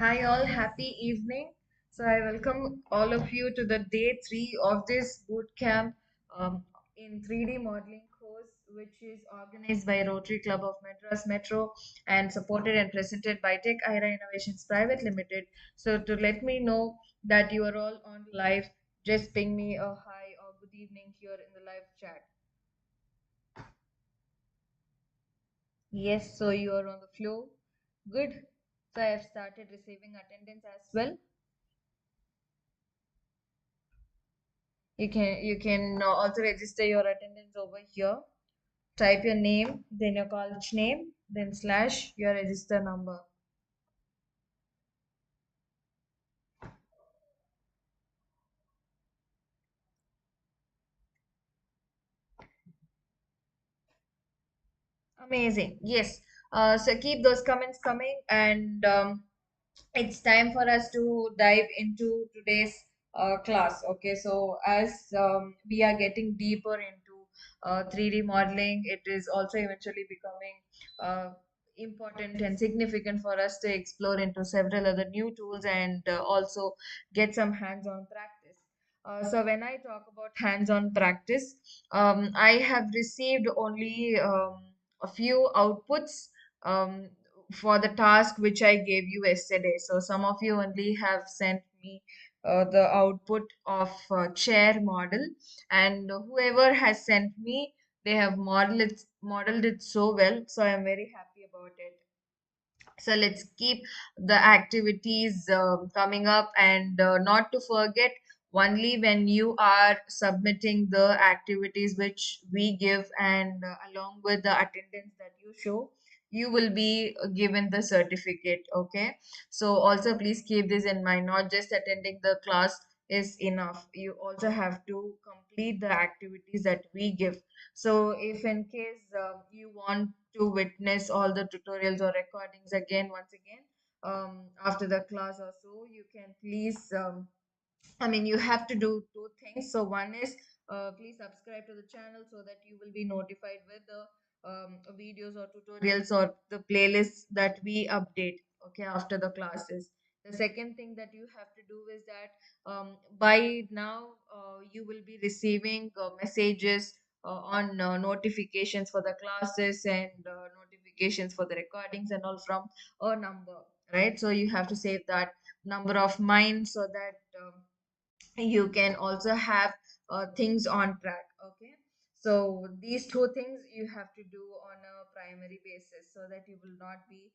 Hi, all. Happy evening. So, I welcome all of you to the day three of this boot camp in 3D modeling course, which is organized by Rotary Club of Madras Metro and supported and presented by Tech-iera Innovations Private Limited. So, to let me know that you are all on live, just ping me a hi or good evening here in the live chat. Yes, so you are on the flow. Good. So, I have started receiving attendance as well. You can also register your attendance over here. Type your name, then your college name, then slash your register number. Amazing. Yes. So keep those comments coming, and it's time for us to dive into today's class. Okay, so as we are getting deeper into 3D modeling, it is also eventually becoming important and significant for us to explore into several other new tools and also get some hands-on practice. So when I talk about hands-on practice, I have received only a few outputs. Um, for the task which I gave you yesterday. So some of you only have sent me the output of chair model, and whoever has sent me, they have modeled it so well. So I'm very happy about it. So let's keep the activities coming up, and not to forget, only when you are submitting the activities which we give and along with the attendance that you show, you will be given the certificate. Okay, so also please keep this in mind. Not just attending the class is enough, you also have to complete the activities that we give. So if in case you want to witness all the tutorials or recordings again, once again, after the class or so, you can please, I mean, you have to do two things. So one is please subscribe to the channel so that you will be notified with the videos or tutorials or the playlists that we update, okay, after the classes. The second thing that you have to do is that by now you will be receiving messages on notifications for the classes and notifications for the recordings and all from a number, right? So you have to save that number of mine so that you can also have things on track. Okay, so these two things you have to do on a primary basis so that you will not be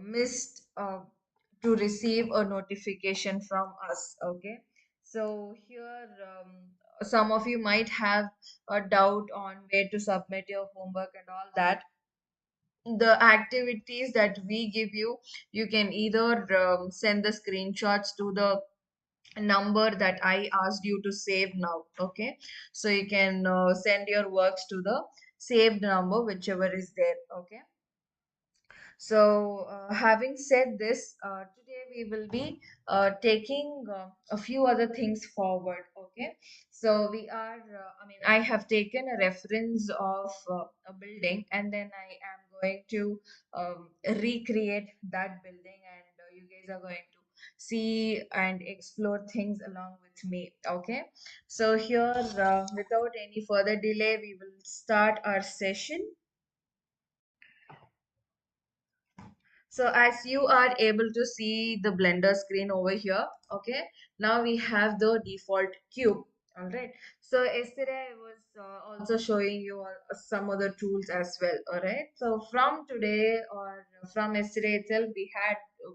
missed to receive a notification from us. Okay, so here some of you might have a doubt on where to submit your homework and all that. The activities that we give you, you can either send the screenshots to the number that I asked you to save now. Okay, so you can send your works to the saved number, whichever is there. Okay, so, having said this, today we will be taking a few other things forward. Okay, so we are, I mean, I have taken a reference of a building, and then I am going to recreate that building, and you guys are going to see and explore things along with me. Okay, so here, without any further delay, we will start our session. So as you are able to see the Blender screen over here, okay, now we have the default cube. All right. So yesterday I was also showing you some other tools as well. All right. So from today or from yesterday itself,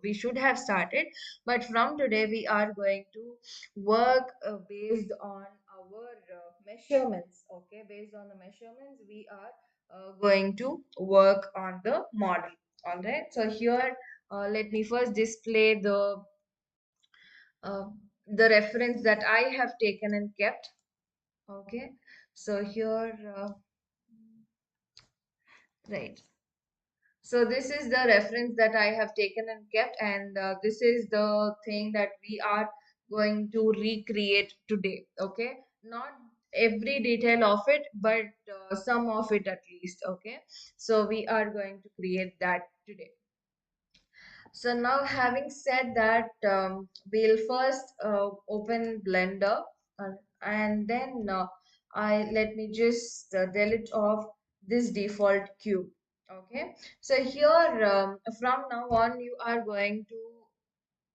we should have started, but from today we are going to work based on our measurements. Okay, based on the measurements, we are going to work on the model. All right, so here let me first display uh, the reference that I have taken and kept. Okay, so here, right. So this is the reference that I have taken and kept, and this is the thing that we are going to recreate today. Okay, not every detail of it, but some of it at least. Okay, so we are going to create that today. So now having said that, we'll first open Blender, and then I let me just delete off this default cube. Okay, so here from now on you are going to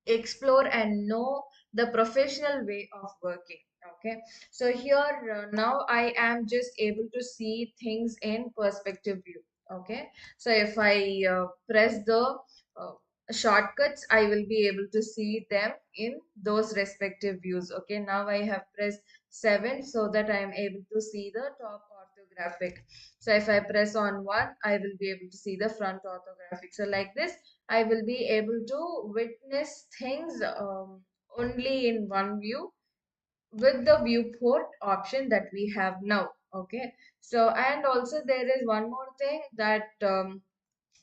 explore and know the professional way of working. Okay, so here now I am just able to see things in perspective view. Okay, so if I press the uh, shortcuts, I will be able to see them in those respective views. Okay, now I have pressed 7 so that I am able to see the top orthographic. So if I press on 1, I will be able to see the front orthographic. So like this I will be able to witness things only in one view with the viewport option that we have now. Okay, so and also there is one more thing that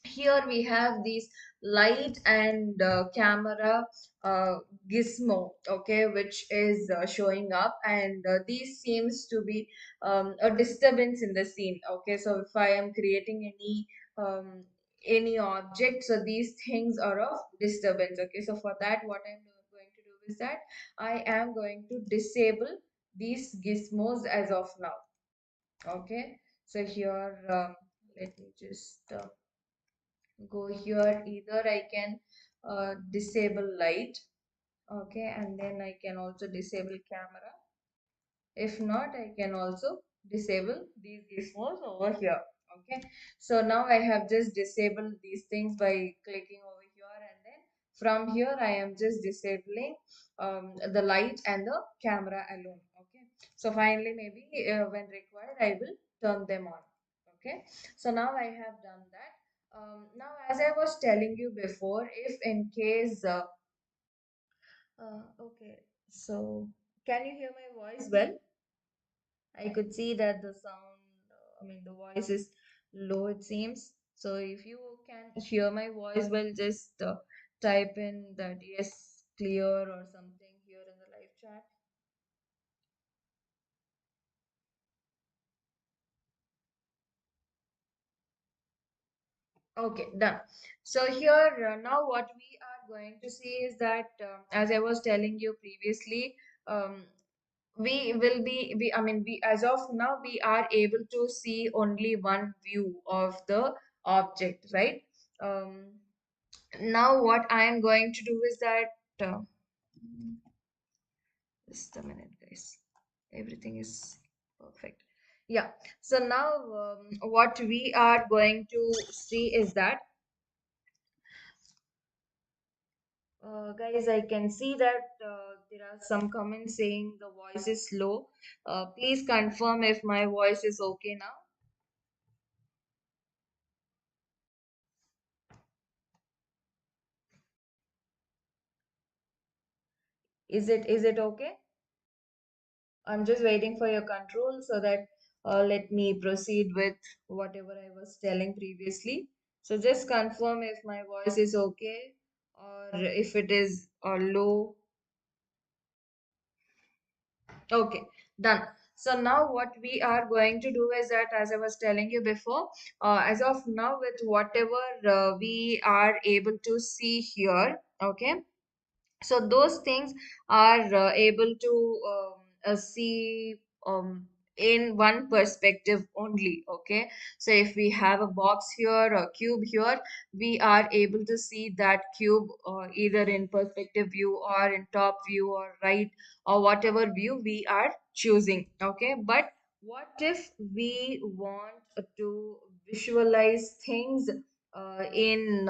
here we have these light and camera uh, gizmo, okay, which is showing up, and these seems to be a disturbance in the scene. Okay, so if I am creating any object, so these things are of disturbance. Okay, so for that what I'm going to do is that I am going to disable these gizmos as of now. Okay, so here let me just go here. Either I can disable light, okay, and then I can also disable camera. If not, I can also disable these gizmos over here. Okay, so now I have just disabled these things by clicking over here, and then from here I am just disabling the light and the camera alone. Okay, so finally maybe when required I will turn them on. Okay, so now I have done that. Now as I was telling you before, if in case okay, so can you hear my voice well? I could see that the sound, the voice is low, it seems. So if you can hear my voice well, just type in that yes, clear or something here in the live chat. Okay, done. So here now what we are going to see is that as I was telling you previously, um, we will be we I mean we as of now we are able to see only one view of the object, right? um, Now what I am going to do is that just a minute guys, everything is perfect. Yeah, so now what we are going to see is that guys, I can see that there are some comments saying the voice is slow. Please confirm if my voice is okay now. Is it okay? I'm just waiting for your control so that let me proceed with whatever I was telling previously. So just confirm if my voice is okay or if it is low. Okay, done. So now what we are going to do is that, as I was telling you before, as of now with whatever we are able to see here, okay, so those things are able to see in one perspective only. Okay, so if we have a box here, a cube here, we are able to see that cube either in perspective view or in top view or right or whatever view we are choosing. Okay, but what if we want to visualize things in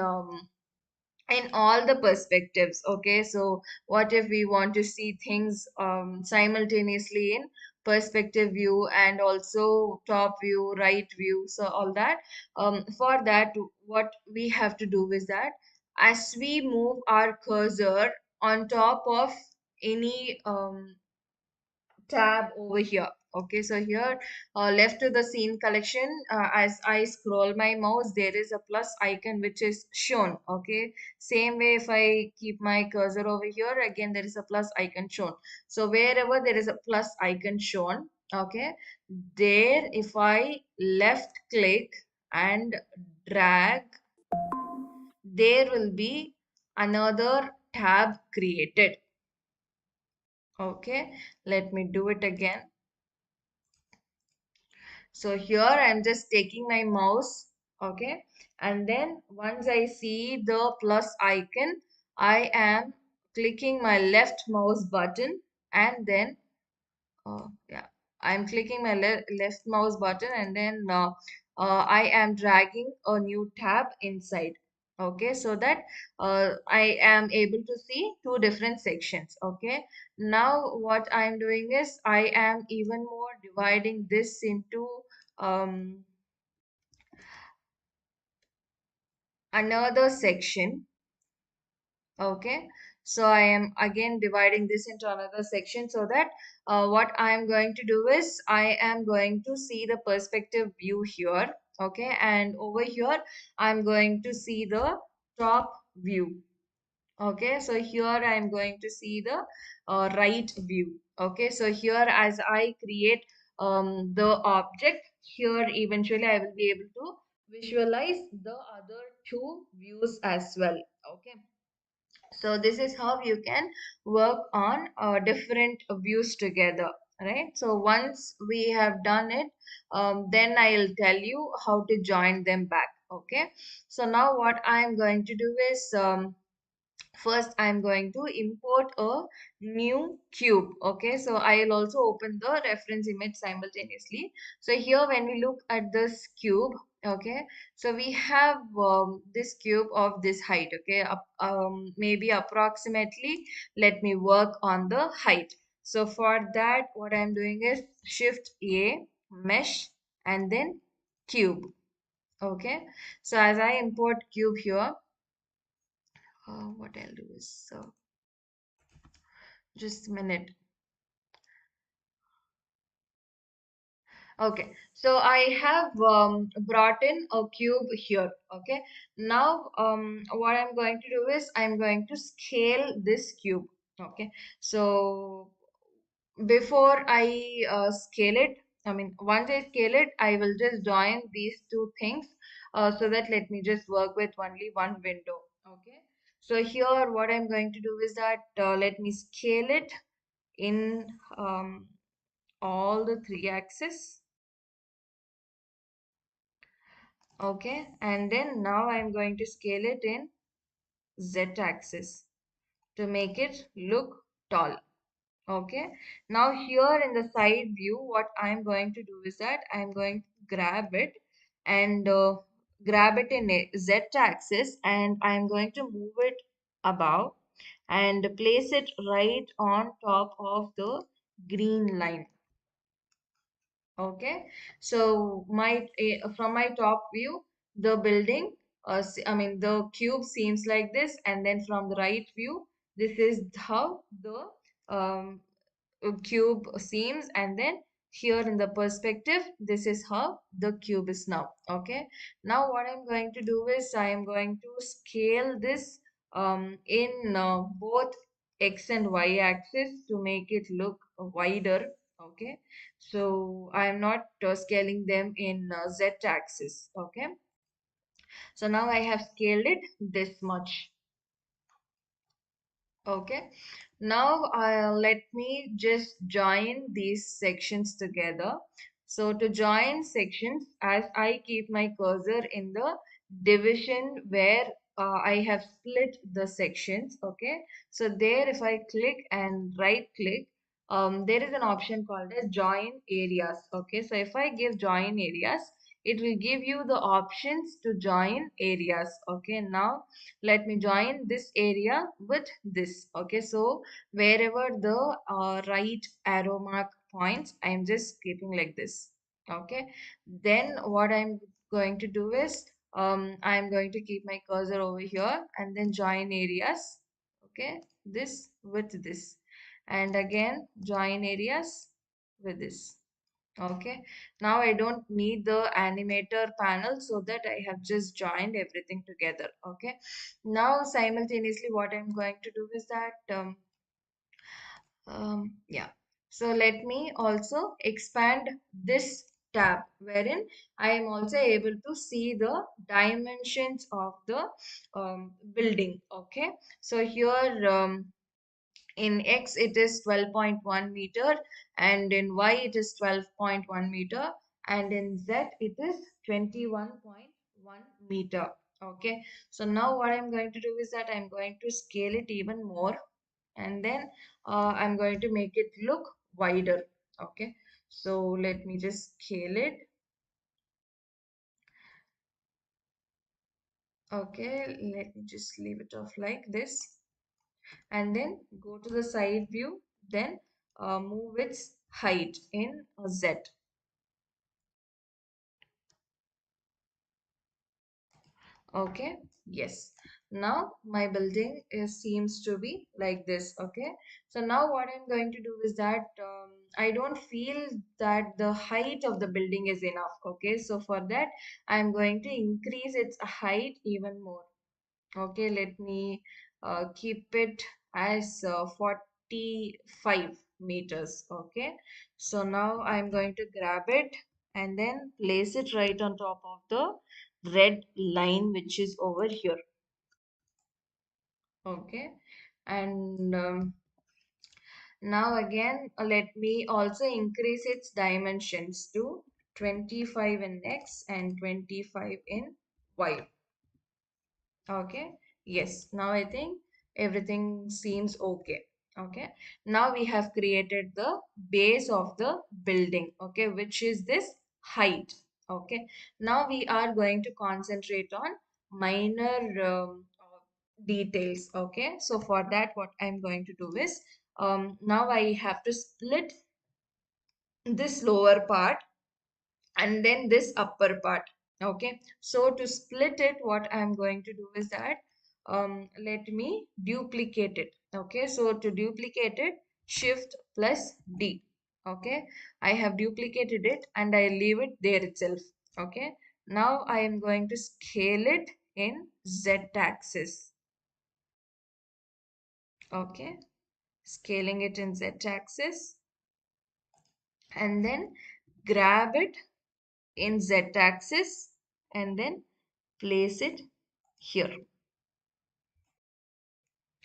all the perspectives? Okay, so what if we want to see things simultaneously in perspective view and also top view, right view, so all that. For that what we have to do is that as we move our cursor on top of any tab over here. Okay, so here left to the scene collection, as I scroll my mouse there is a plus icon which is shown. Okay, same way if I keep my cursor over here, again there is a plus icon shown. So wherever there is a plus icon shown, okay, there if I left click and drag, there will be another tab created. Okay, let me do it again. So here I'm just taking my mouse, okay, and then once I see the plus icon, I am clicking my left mouse button, and then yeah, I'm clicking my left mouse button, and then I am dragging a new tab inside. Okay, so that I am able to see two different sections. Okay, now what I'm doing is I am even more dividing this into um, another section. Okay, so I am again dividing this into another section so that what I am going to do is I am going to see the perspective view here. Okay, and over here I'm going to see the top view. Okay, so here I am going to see the right view. Okay, so here as I create the object, here eventually I will be able to visualize the other two views as well. Okay, so this is how you can work on different views together, right? So once we have done it, then I'll tell you how to join them back. Okay, so now what I'm going to do is first I'm going to import a new cube. Okay, so I'll also open the reference image simultaneously. So here when we look at this cube, okay, so we have this cube of this height. Okay, maybe approximately, let me work on the height. So for that what I'm doing is shift A, mesh, and then cube. Okay, so as I import cube here, what I'll do is just a minute. Okay, so I have brought in a cube here. Okay, now what I'm going to do is I'm going to scale this cube. Okay, so before I scale it, I mean, once I scale it, I will just join these two things so that let me just work with only one window. Okay, so here what I'm going to do is that let me scale it in all the three axes. Okay, and then now I'm going to scale it in Z axis to make it look tall. Okay, now here in the side view, what I'm going to do is that I'm going to grab it and grab it in a Z axis, and I'm going to move it above and place it right on top of the green line. Okay, so my from my top view, the building, I mean the cube seems like this, and then from the right view, this is how the cube seems, and then here in the perspective, this is how the cube is now. Okay, now what I'm going to do is I am going to scale this in both x and y axis to make it look wider. Okay, so I am not scaling them in z axis. Okay, so now I have scaled it this much. Okay, now let me just join these sections together. So to join sections, as I keep my cursor in the division where I have split the sections, okay. So there if I click and right click, there is an option called as join areas. Okay, so if I give join areas, it will give you the options to join areas. Okay, now let me join this area with this. Okay, so wherever the right arrow mark points, I am just keeping like this. Okay, then what I'm going to do is I'm going to keep my cursor over here and then join areas. Okay, this with this, and again join areas with this. Okay, now I don't need the animator panel, so that I have just joined everything together. Okay, now simultaneously what I'm going to do is that yeah, so let me also expand this tab, wherein I am also able to see the dimensions of the building. Okay, so here in X it is 12.1 meter, and in Y it is 12.1 meter, and in Z it is 21.1 meter. Okay, so now what I'm going to do is that I'm going to scale it even more, and then I'm going to make it look wider. Okay, so let me just scale it. Okay, let me just leave it off like this, and then go to the side view, then move its height in Z. Okay, yes. Now my building seems to be like this. Okay, so now what I'm going to do is that I don't feel that the height of the building is enough. Okay, so for that I'm going to increase its height even more. Okay, let me keep it as 45 meters. Okay, so now I'm going to grab it and then place it right on top of the red line which is over here. Okay, and now again let me also increase its dimensions to 25 in X and 25 in Y. Okay, yes, now I think everything seems okay. Okay, now we have created the base of the building, okay, which is this height. Okay, now we are going to concentrate on minor details. Okay, so for that what I'm going to do is now I have to split this lower part and then this upper part. Okay, so to split it what I'm going to do is that let me duplicate it. Okay, so to duplicate it, shift plus D. Okay, I have duplicated it and I leave it there itself. Okay, now I am going to scale it in Z axis. Okay, scaling it in Z axis, and then grab it in Z axis and then place it here.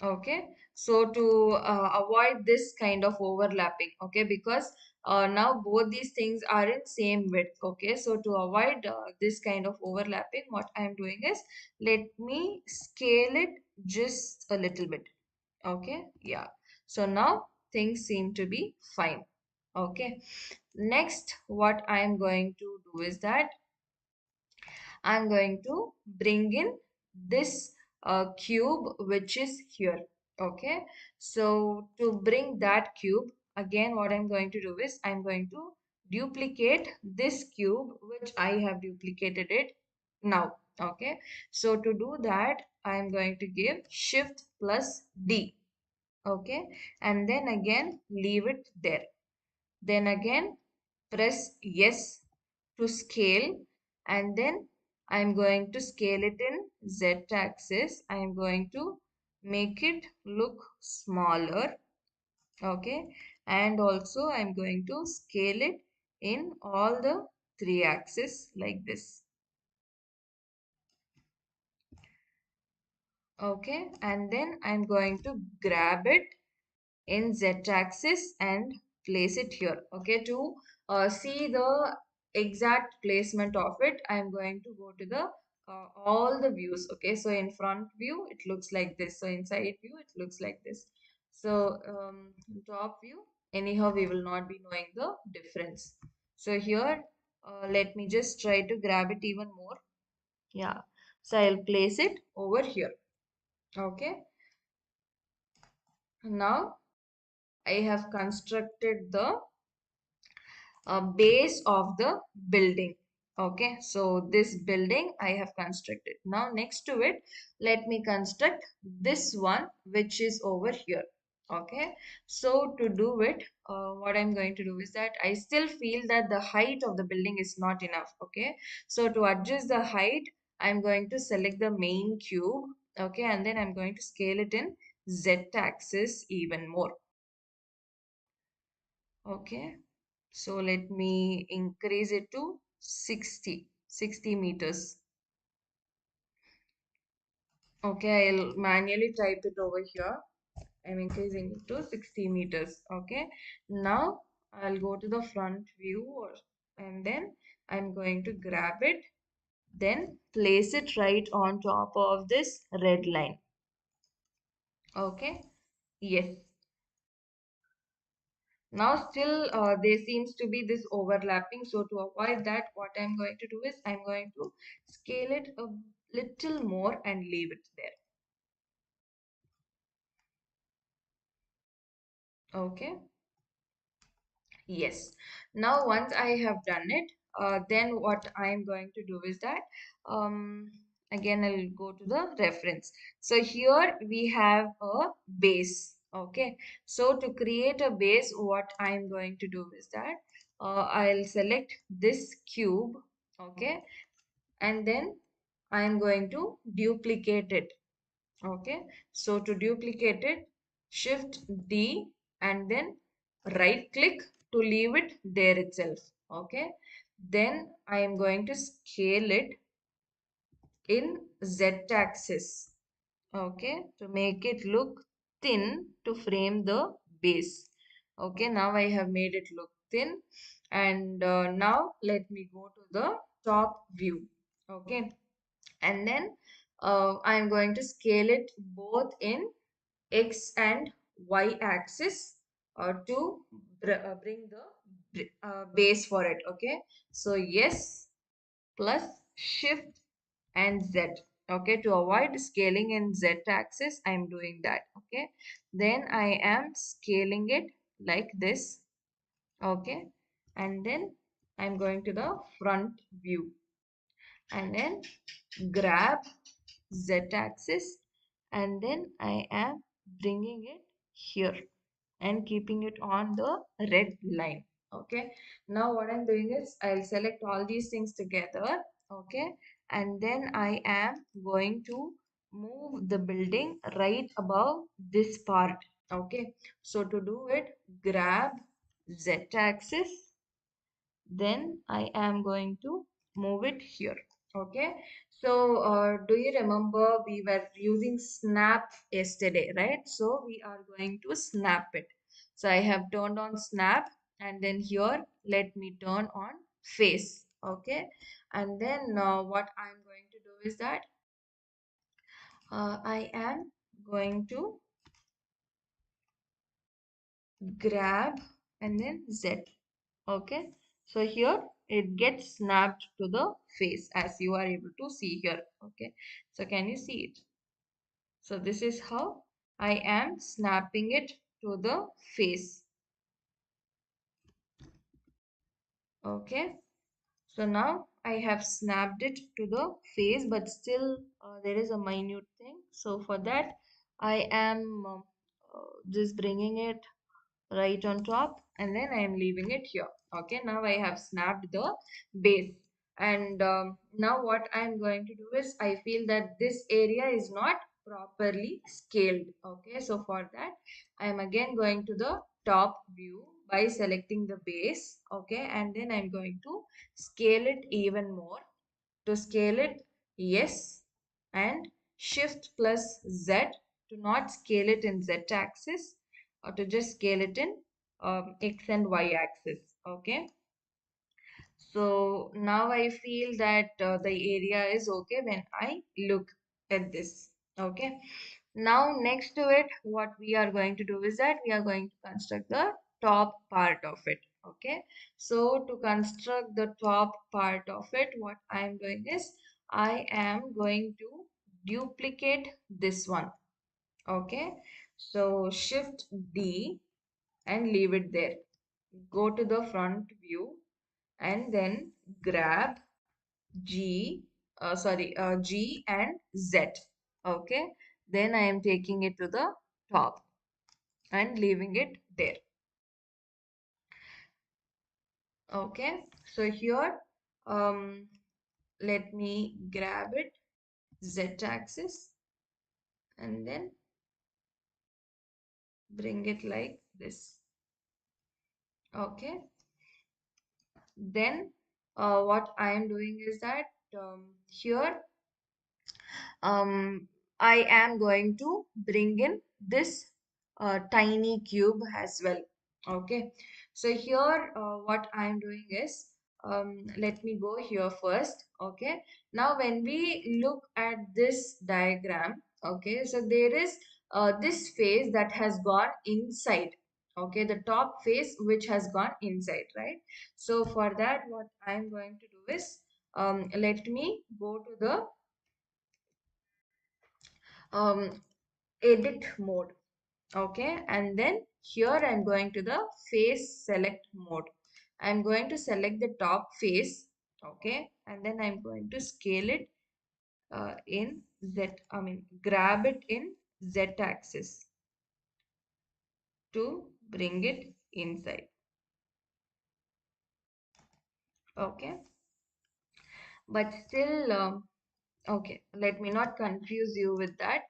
Okay, so to avoid this kind of overlapping, okay, because now both these things are in same width. Okay, so to avoid this kind of overlapping, what I am doing is let me scale it just a little bit. Okay, yeah, so now things seem to be fine. Okay, next what I am going to do is that I'm going to bring in this cube which is here. Okay, so to bring that cube, again what I'm going to do is I'm going to duplicate this cube which I have duplicated it now. Okay, so to do that I'm going to give shift plus D. Okay, and then again leave it there. Then again press yes to scale, and then I'm going to scale it in Z axis. I'm going to make it look smaller. Okay, and also I'm going to scale it in all the three axes like this. Okay, and then I'm going to grab it in z-axis and place it here. Okay, to see the exact placement of it, I'm going to go to the all the views. Okay, so in front view it looks like this, so inside view it looks like this. So top view, anyhow we will not be knowing the difference. So here let me just try to grab it even more. Yeah, so I'll place it over here. Okay, now I have constructed the base of the building. Okay, so this building I have constructed. Now next to it, let me construct this one which is over here. Okay, so to do it, what I'm going to do is that I still feel that the height of the building is not enough. Okay, so to adjust the height, I'm going to select the main cube. Okay, and then I'm going to scale it in Z axis even more. Okay, So let me increase it to 60 meters. Okay, I'll manually type it over here. I'm increasing it to 60 meters. Okay, now I'll go to the front view and then I'm going to grab it, then place it right on top of this red line. Okay, yes. Now still there seems to be this overlapping. So to avoid that, what I'm going to do is I'm going to scale it a little more and leave it there. Okay. Yes. Now once I have done it, then what I am going to do is that again I'll go to the reference. So here we have a base. Okay. So to create a base, what I am going to do is that I'll select this cube. Okay. And then I am going to duplicate it. Okay, so to duplicate it, shift D and then right click to leave it there itself. Okay, then I am going to scale it in Z axis. Okay, to make it look thin to frame the base. Okay, now I have made it look thin, and now let me go to the top view. Okay, and then I am going to scale it both in X and Y axis to bring the base for it. Okay, so yes plus shift and Z. Okay, to avoid scaling in Z axis, I am doing that. Okay, then I am scaling it like this. Okay, and then I'm going to the front view and then grab Z axis and then I am bringing it here and keeping it on the red line. Okay, now what I'm doing is I'll select all these things together. Okay, and then I am going to move the building right above this part. Okay, so to do it, grab Z axis, then I am going to move it here. Okay, so do you remember we were using snap yesterday, right? So we are going to snap it. So I have turned on snap and then here let me turn on face. Okay, and then what I'm going to do is that I am going to grab and then Z. Okay, so here it gets snapped to the face as you are able to see here. Okay, so can you see it? So this is how I am snapping it to the face. Okay, so now I have snapped it to the face, but still there is a minute thing. So for that I am just bringing it right on top and then I am leaving it here. Okay, now I have snapped the base and now what I am going to do is I feel that this area is not properly scaled. Okay, so for that I am again going to the top view by selecting the base. Okay, and then I'm going to scale it even more. To scale it, yes, and shift plus Z to not scale it in Z axis or to just scale it in X and Y axis. Okay, so now I feel that the area is okay when I look at this. Okay, now next to it, what we are going to do is that we are going to construct the top part of it. Okay, so to construct the top part of it, what I am doing is I am going to duplicate this one. Okay, so shift D and leave it there. Go to the front view and then grab G and Z. Okay, then I am taking it to the top and leaving it there. Okay, so here let me grab it Z axis and then bring it like this. Okay, Then what I am doing is that here um, I am going to bring in this tiny cube as well. Okay, so here what I am doing is, let me go here first. Okay, now when we look at this diagram, okay, so there is this face that has gone inside. Okay, the top face which has gone inside, right? So for that, what I am going to do is, let me go to the um, edit mode. Okay, and then here I'm going to the face select mode. I'm going to select the top face. Okay, and then I'm going to scale it in Z, grab it in Z axis to bring it inside. Okay, but still okay, let me not confuse you with that.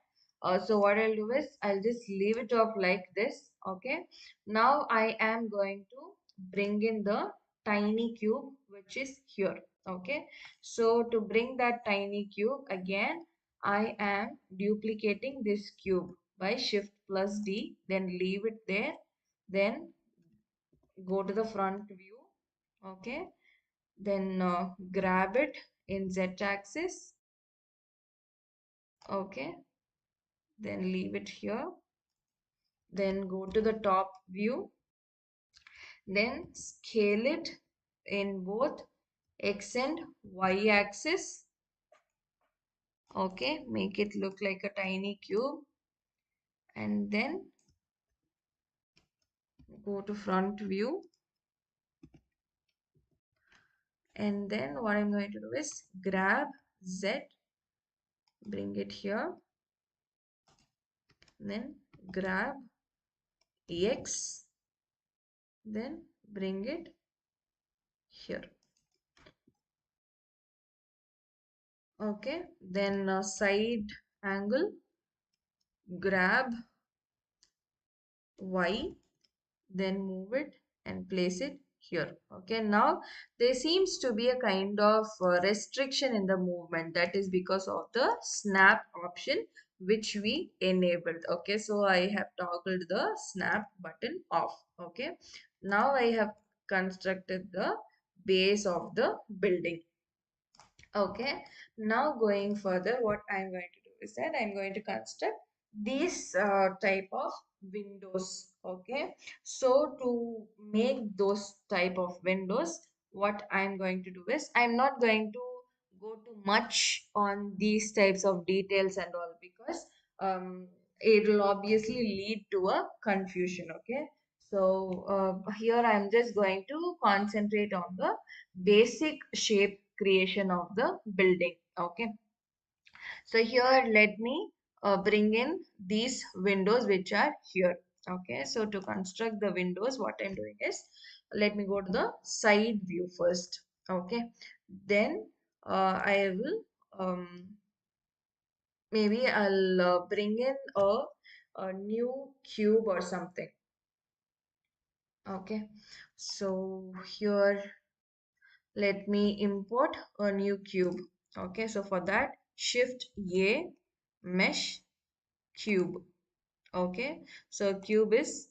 So what I'll do is I'll just leave it off like this. Okay. Now I am going to bring in the tiny cube which is here. Okay. So to bring that tiny cube again, I am duplicating this cube by Shift plus D, then leave it there, then go to the front view. Okay. Then grab it in Z axis. Okay, then leave it here, then go to the top view, then scale it in both x and y axis. Okay, make it look like a tiny cube, and then go to front view, and then what I'm going to do is grab Z, bring it here, then grab x, then bring it here. Okay, then side angle, grab y, then move it and place it here. Okay, now there seems to be a kind of restriction in the movement. That is because of the snap option which we enabled. Okay, so I have toggled the snap button off. Okay, now I have constructed the base of the building. Okay, now going further, what I'm going to do is that I'm going to construct these type of windows. Okay, so to make those type of windows, what I'm going to do is I'm not going to go too much on these types of details and all, because it will obviously lead to a confusion. Okay, so here I'm just going to concentrate on the basic shape creation of the building. Okay, so here let me bring in these windows which are here. Okay, so to construct the windows, what I'm doing is, let me go to the side view first. Okay, then I will maybe I'll bring in a new cube or something. Okay, so here let me import a new cube. Okay, so for that, Shift A, Mesh, Cube. Okay, so cube is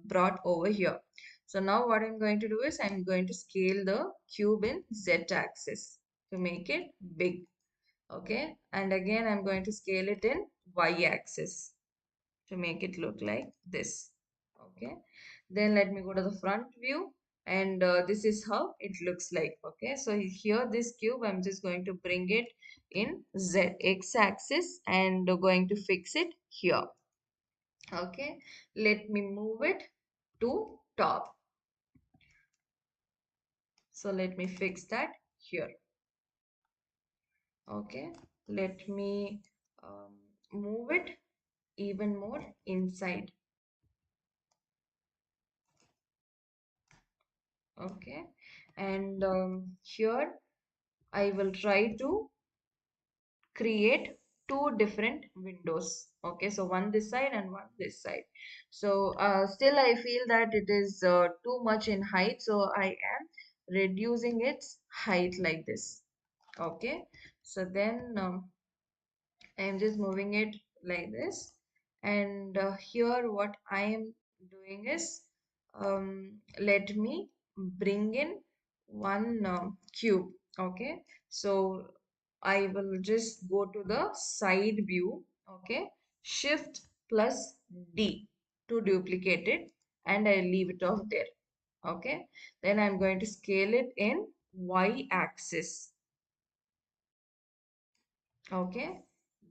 brought over here. So now what I'm going to do is I'm going to scale the cube in Z axis to make it big. Okay, and again I'm going to scale it in Y axis to make it look like this. Okay, then let me go to the front view, and this is how it looks like. Okay, so here this cube I'm just going to bring it in Z X axis and going to fix it here. Okay, let me move it to top. So let me fix that here. Okay, let me move it even more inside. Okay, and here I will try to create two different windows. Okay, so one this side and one this side. So still I feel that it is too much in height, so I am reducing its height like this. Okay, so then I am just moving it like this, and here what I am doing is, let me bring in one cube. Okay, so I will just go to the side view. Okay, shift plus D to duplicate it, and I leave it off there. Okay, then I'm going to scale it in Y axis. Okay,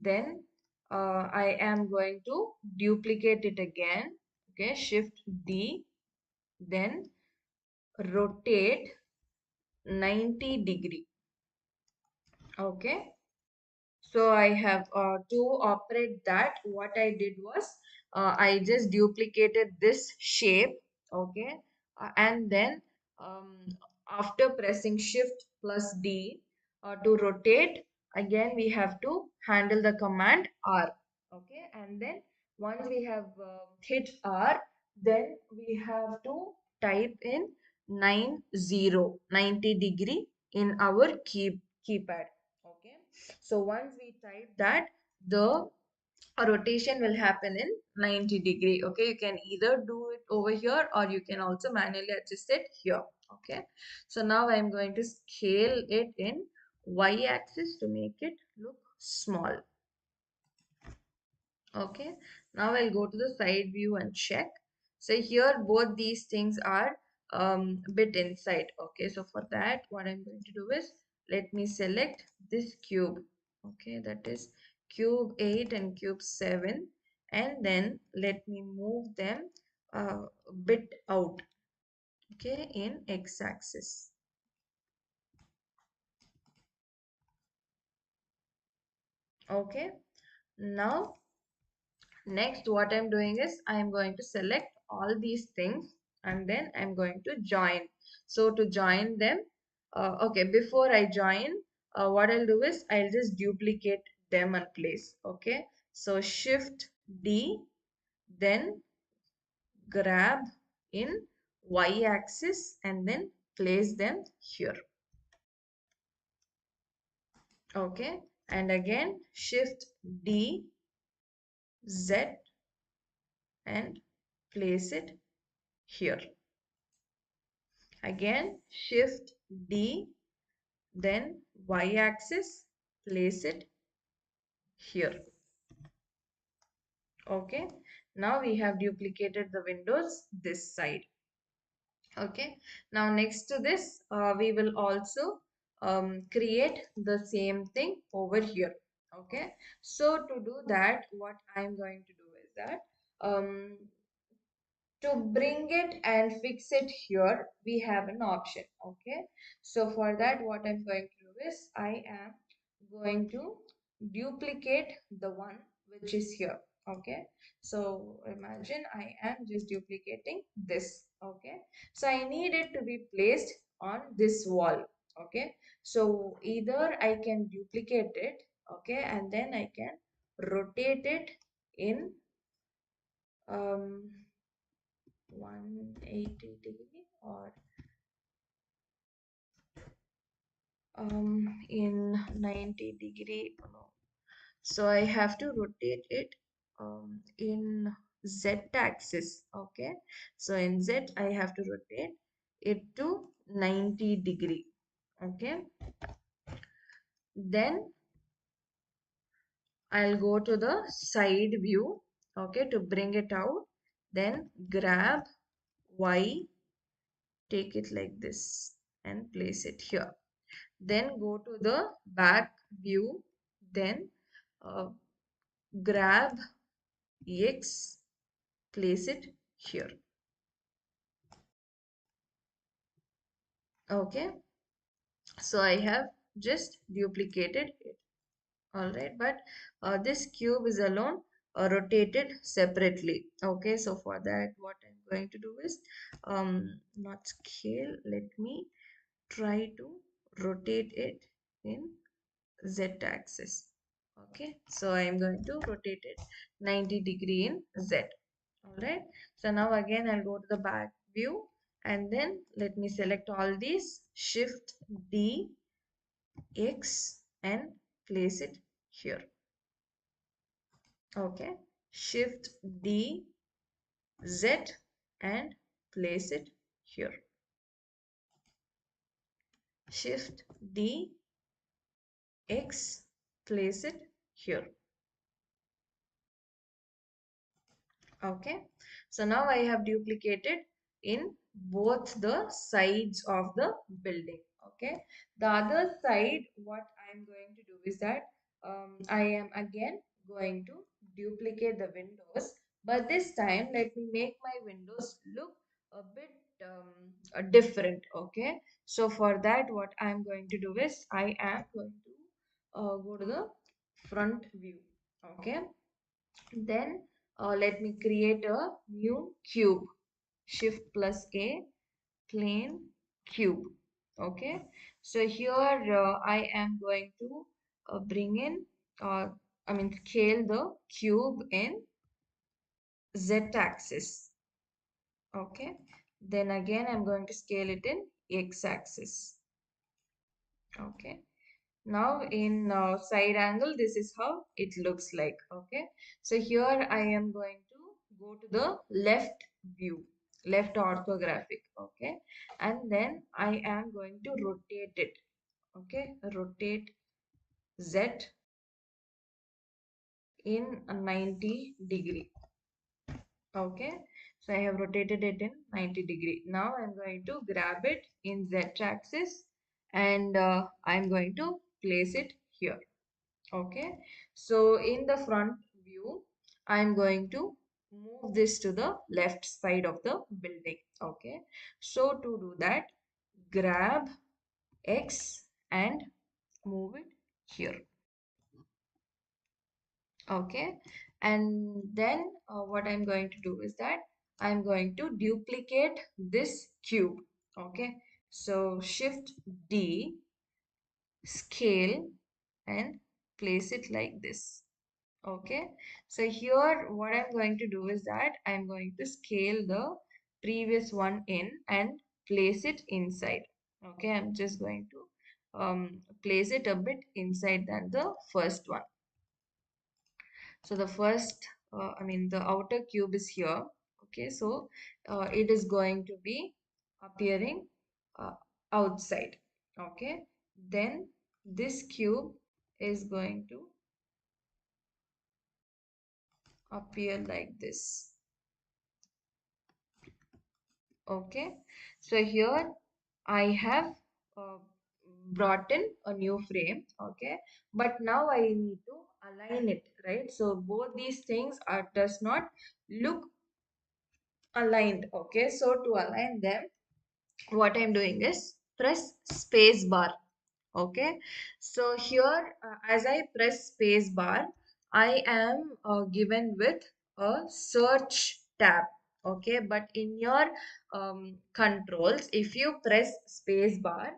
then I am going to duplicate it again. Okay, shift D, then rotate 90 degree. Okay, so I have to operate that. What I did was, I just duplicated this shape. Okay, and then um, after pressing shift plus D to rotate, again we have to handle the command R. Okay, and then once we have hit R, then we have to type in 90 in our keypad. Okay, so once we type that, the rotation will happen in 90 degree. Okay, you can either do it over here or you can also manually adjust it here. Okay, so now I'm going to scale it in Y axis to make it look small. Okay, now I'll go to the side view and check. So here both these things are bit inside. Okay, so for that what I'm going to do is, let me select this cube. Okay, that is cube 8 and cube 7, and then let me move them a bit out. Okay, in X axis. Okay, now next, what I'm doing is, I'm going to select all these things and then I'm going to join. So to join them, okay, before I join, what I'll do is, I'll just duplicate them in place. Okay, so shift D, then grab in Y axis and then place them here. Okay, and again shift D, Z and place it here. Again shift D, then Y axis, place it here. Okay, now we have duplicated the windows this side. Okay, now next to this, we will also create the same thing over here. Okay, so to do that, what I'm going to do is that, to bring it and fix it here, we have an option. Okay, so for that what I'm going to do is, I am going to duplicate the one which is here. Okay, so imagine I am just duplicating this. Okay, so I need it to be placed on this wall. Okay, so either I can duplicate it, okay, and then I can rotate it in um 180 degree, or in 90 degree. No. So I have to rotate it in Z axis. Okay, so in Z I have to rotate it to 90 degree. Okay, then I'll go to the side view. Okay, to bring it out, then grab Y, take it like this and place it here. Then go to the back view, then uh, grab X, place it here. Okay, so I have just duplicated it. All right, but this cube is alone rotated separately. Okay, so for that what I'm going to do is, not scale, let me try to rotate it in Z axis. Okay, so I am going to rotate it 90 degree in Z. All right, so now again I'll go to the back view and then let me select all these, shift D, X, and place it here. Okay, shift D, Z, and place it here. Shift D, X, place it here. Okay, so now I have duplicated in both the sides of the building. Okay, the other side, what I'm going to do is that I am again going to duplicate the windows, but this time let me make my windows look a bit different. Okay, so for that, what I'm going to do is I am going to go to the front view. Okay, then let me create a new cube. Shift plus A, plane cube. Okay. So here I am going to bring in, scale the cube in Z axis. Okay. Then again, I'm going to scale it in X axis. Okay. Now in side angle, this is how it looks like. Okay, so here I am going to go to the left view, left orthographic. Okay, and then I am going to rotate it. Okay, rotate Z in a 90 degree. Okay, so I have rotated it in 90 degree. Now I'm going to grab it in Z axis, and I'm going to place it here. Okay, so in the front view, I'm going to move this to the left side of the building. Okay, so to do that, grab X and move it here. Okay, and then what I'm going to do is that I'm going to duplicate this cube. Okay, so shift D, scale, and place it like this. Okay, so here what I'm going to do is that I'm going to scale the previous one in and place it inside. Okay, I'm just going to place it a bit inside than the first one. So the first, the outer cube is here. Okay, so it is going to be appearing uh, outside. Okay, then this cube is going to appear like this. Okay, so here I have uh, brought in a new frame. Okay, but now I need to align it, right? So both these things are does not look aligned. Okay, so to align them, what I'm doing is press space bar. Okay, so here as I press space bar, I am given with a search tab. Okay, but in your controls, if you press space bar,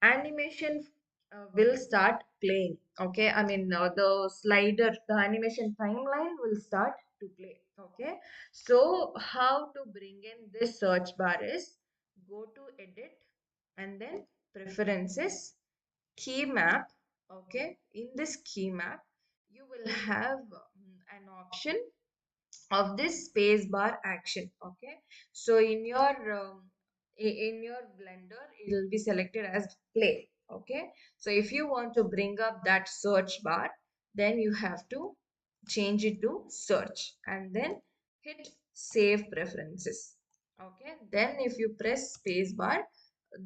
animation will start playing. Okay, the slider, the animation timeline will start to play. Okay, so how to bring in this search bar is go to edit and then preferences, key map. Okay, in this key map you will have an option of this space bar action. Okay, so in your in your blender it will be selected as play. Okay, so if you want to bring up that search bar, then you have to change it to search and then hit save preferences. Okay, then if you press space bar,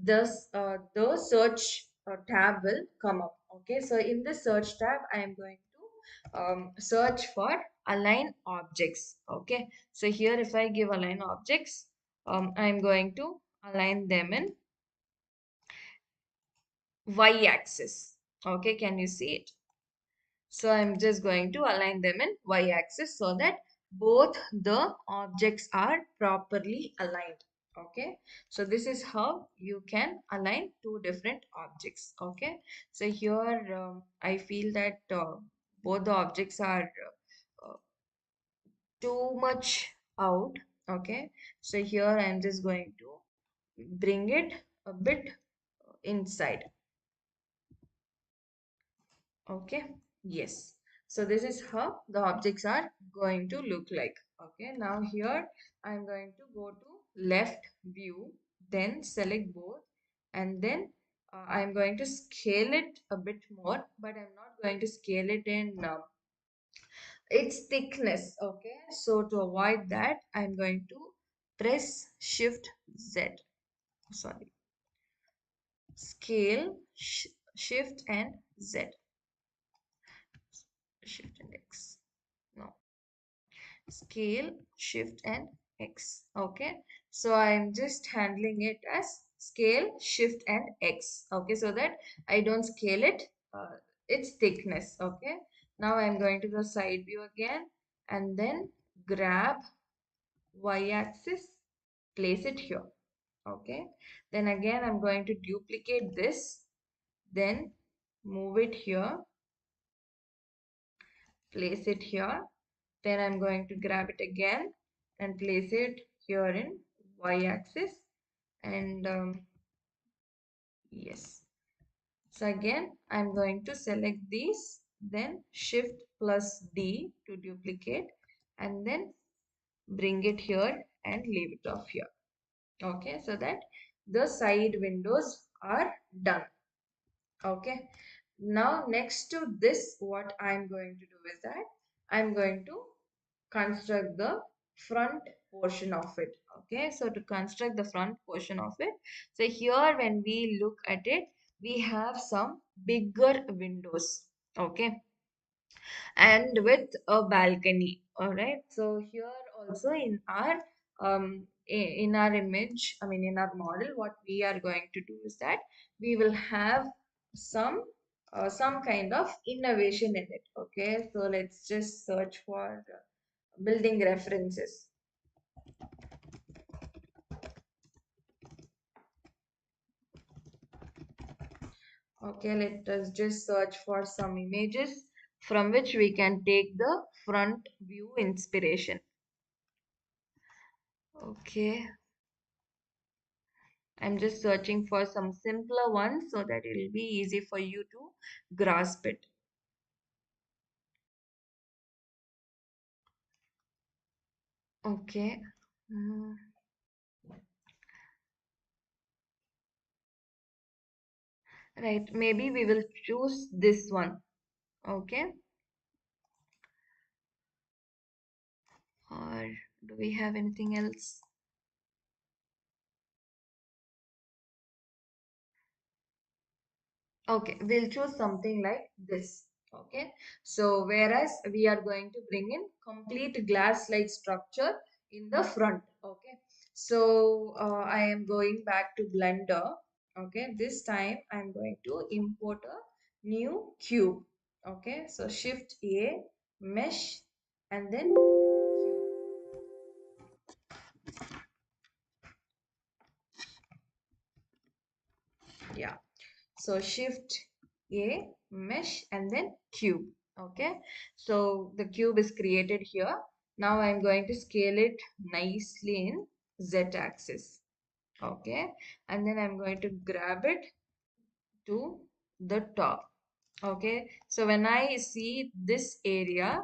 the search tab will come up. Okay, so in the search tab I am going to search for align objects. Okay, so here if I give align objects, I'm going to align them in y axis. Okay, can you see it? So I'm just going to align them in y axis so that both the objects are properly aligned. Okay, so this is how you can align two different objects. Okay, so here I feel that both the objects are uh, too much out. Okay, so here I'm just going to bring it a bit inside. Okay, yes. So this is how the objects are going to look like. Okay, now here I'm going to go to left view, then select both, and then I'm going to scale it a bit more, but I'm not going to scale it in its thickness. Okay, so to avoid that, I'm going to press Shift Z. Sorry, scale, Shift and Z. Shift and X. No, scale, Shift and X. Okay, so I'm just handling it as scale, Shift and X. Okay, so that I don't scale it its thickness. Okay, now I'm going to the side view again, and then grab y-axis, place it here. Okay, then again I'm going to duplicate this, then move it here, place it here. Then I'm going to grab it again and place it here in y-axis, and yes. So again I'm going to select these, then Shift plus D to duplicate, and then bring it here and leave it off here. Okay, so that the side windows are done. Okay, now next to this, what I'm going to do is that I'm going to construct the front portion of it. Okay, so to construct the front portion of it, so here when we look at it, we have some bigger windows. Okay, and with a balcony. All right, so here also in our in our image, I mean in our model, what we are going to do is that we will have some kind of innovation in it. Okay, so let's just search for building references. Okay, let us just search for some images from which we can take the front view inspiration. Okay, I'm just searching for some simpler ones so that it will be easy for you to grasp it. Okay. Mm, right. Maybe we will choose this one. Okay. Or do we have anything else? Okay, we'll choose something like this. Okay, so whereas we are going to bring in complete glass-like structure in the front. Okay, so I am going back to Blender. Okay, this time I'm going to import a new cube. Okay, so Shift A, Mesh, and then Cube. Yeah. So Shift A, Mesh, and then Cube. Okay. So the cube is created here. Now I'm going to scale it nicely in Z axis. Okay. And then I'm going to grab it to the top. Okay. So when I see this area,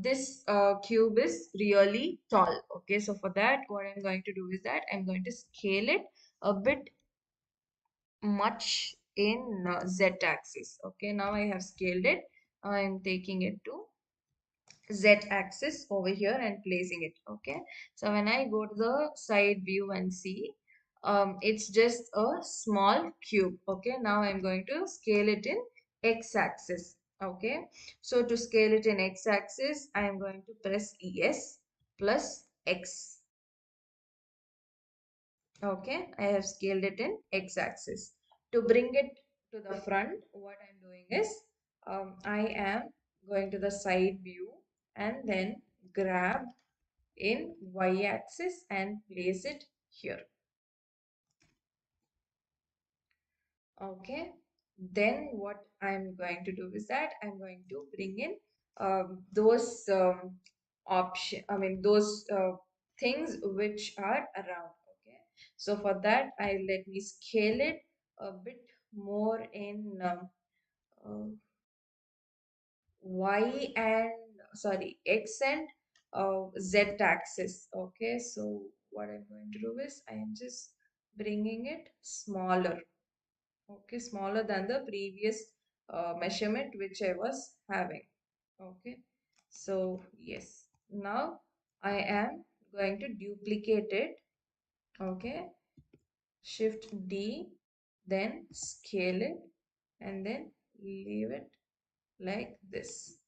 this cube is really tall. Okay. So for that, what I'm going to do is that I'm going to scale it a bit much in Z axis. Okay, now I have scaled it. I am taking it to Z axis over here and placing it. Okay, so when I go to the side view and see, it's just a small cube. Okay, now I'm going to scale it in X axis. Okay, so to scale it in X axis, I am going to press ES plus X. Okay, I have scaled it in x-axis. To bring it to the front, what I'm doing is I am going to the side view and then grab in y-axis and place it here. Okay, then what I'm going to do is that I'm going to bring in those option, I mean those things which are around. Okay, So for that, I let me scale it a bit more in uh, y and sorry x and z axis. Okay, so what I'm going to do is I am just bringing it smaller. Okay, smaller than the previous measurement which I was having. Okay, so yes, now I am going to duplicate it. Okay, shift D, then scale it and then leave it like this.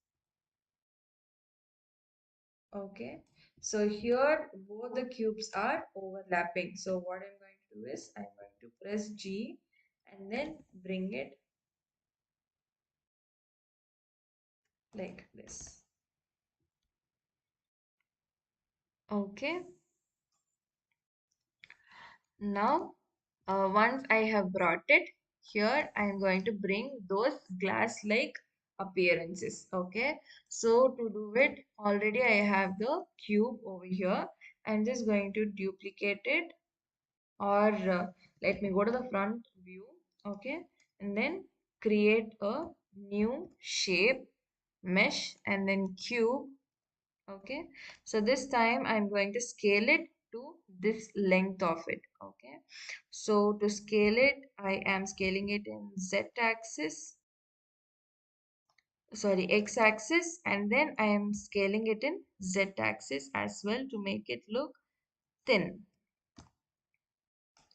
Okay, so here both the cubes are overlapping. So what I'm going to do is I'm going to press G and then bring it like this. Okay, now once I have brought it here, I am going to bring those glass-like appearances. Okay, so to do it, already I have the cube over here. I'm just going to duplicate it, or let me go to the front view. Okay, and then create a new shape, mesh, and then cube. Okay, so this time I'm going to scale it to this length of it. Okay, so to scale it, I am scaling it in z axis, sorry, x axis, and then I am scaling it in z axis as well to make it look thin.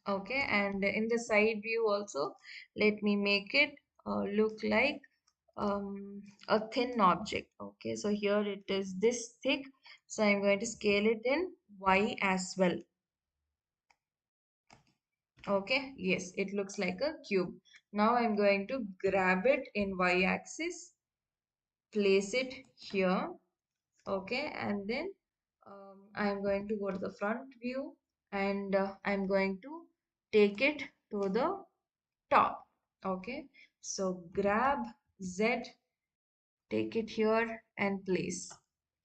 Okay, and in the side view also, let me make it look like a thin object. Okay, so here it is this thick, so I'm going to scale it in y as well. Okay, yes, it looks like a cube. Now I'm going to grab it in y axis, place it here. Okay, and then I'm going to go to the front view, and I'm going to take it to the top. Okay, so grab Z, take it here and place.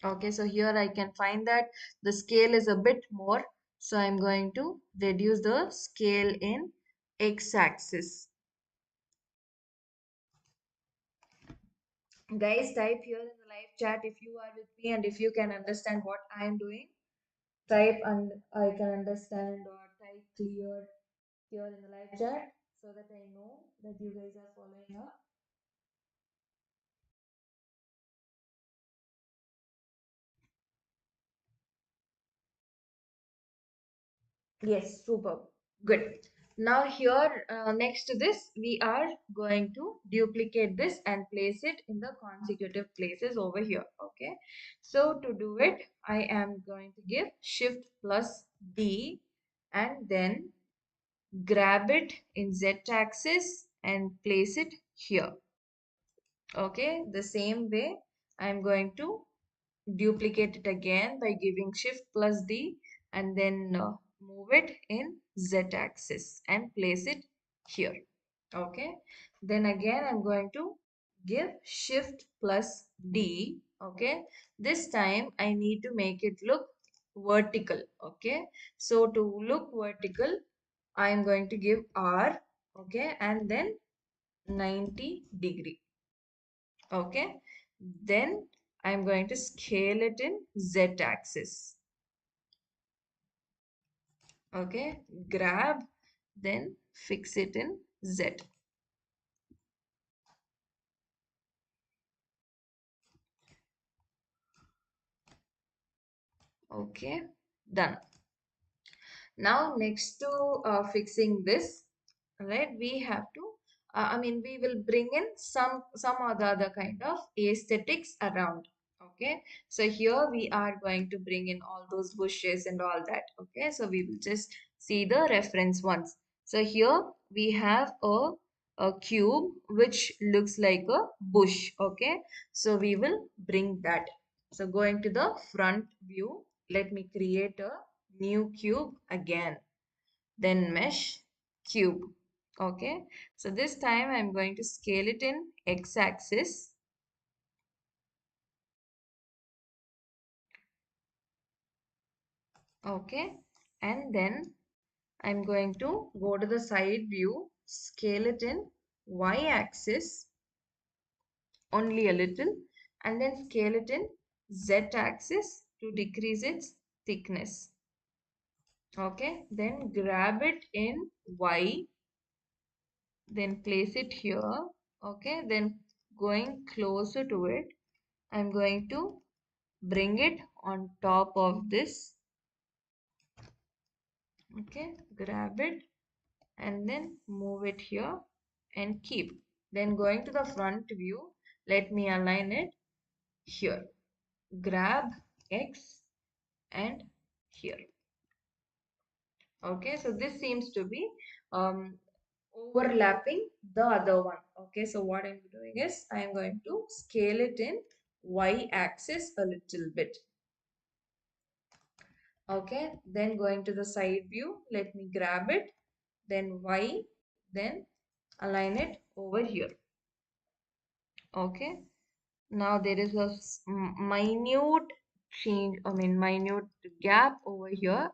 Okay, so here I can find that the scale is a bit more, so I'm going to reduce the scale in x axis. Guys, type here in the live chat if you are with me and if you can understand what I am doing. Type and I can understand, or type clear here in the live chat so that I know that you guys are following up. Yes, super. Good. Now here, next to this, we are going to duplicate this and place it in the consecutive places over here. Okay. So to do it, I am going to give Shift plus D and then grab it in Z axis and place it here. Okay. The same way, I'm going to duplicate it again by giving Shift plus D and then move it in Z axis and place it here. Okay, then again I'm going to give Shift plus D. Okay, this time I need to make it look vertical. Okay, so to look vertical, I am going to give R. Okay, and then 90 degree. Okay, then I'm going to scale it in Z axis. Okay, grab, then fix it in Z. Okay, done. Now next to fixing this, right, we have to we will bring in some other kind of aesthetics around. Okay, so here we are going to bring in all those bushes and all that. Okay, so we will just see the reference once. So here we have a cube which looks like a bush. Okay, so we will bring that. So going to the front view, let me create a new cube again, then mesh, cube. Okay, so this time I'm going to scale it in x axis. Okay, and then I'm going to go to the side view, scale it in y-axis only a little, and then scale it in z-axis to decrease its thickness. Okay, then grab it in y, then place it here. Okay, then going closer to it, I'm going to bring it on top of this. Okay, grab it and then move it here and keep. Then going to the front view, let me align it here. Grab X and here. Okay, so this seems to be overlapping the other one. Okay, so what I'm doing is I'm going to scale it in y-axis a little bit. Okay, then going to the side view, let me grab it, then y, then align it over here. Okay, now there is a minute change, minute gap over here.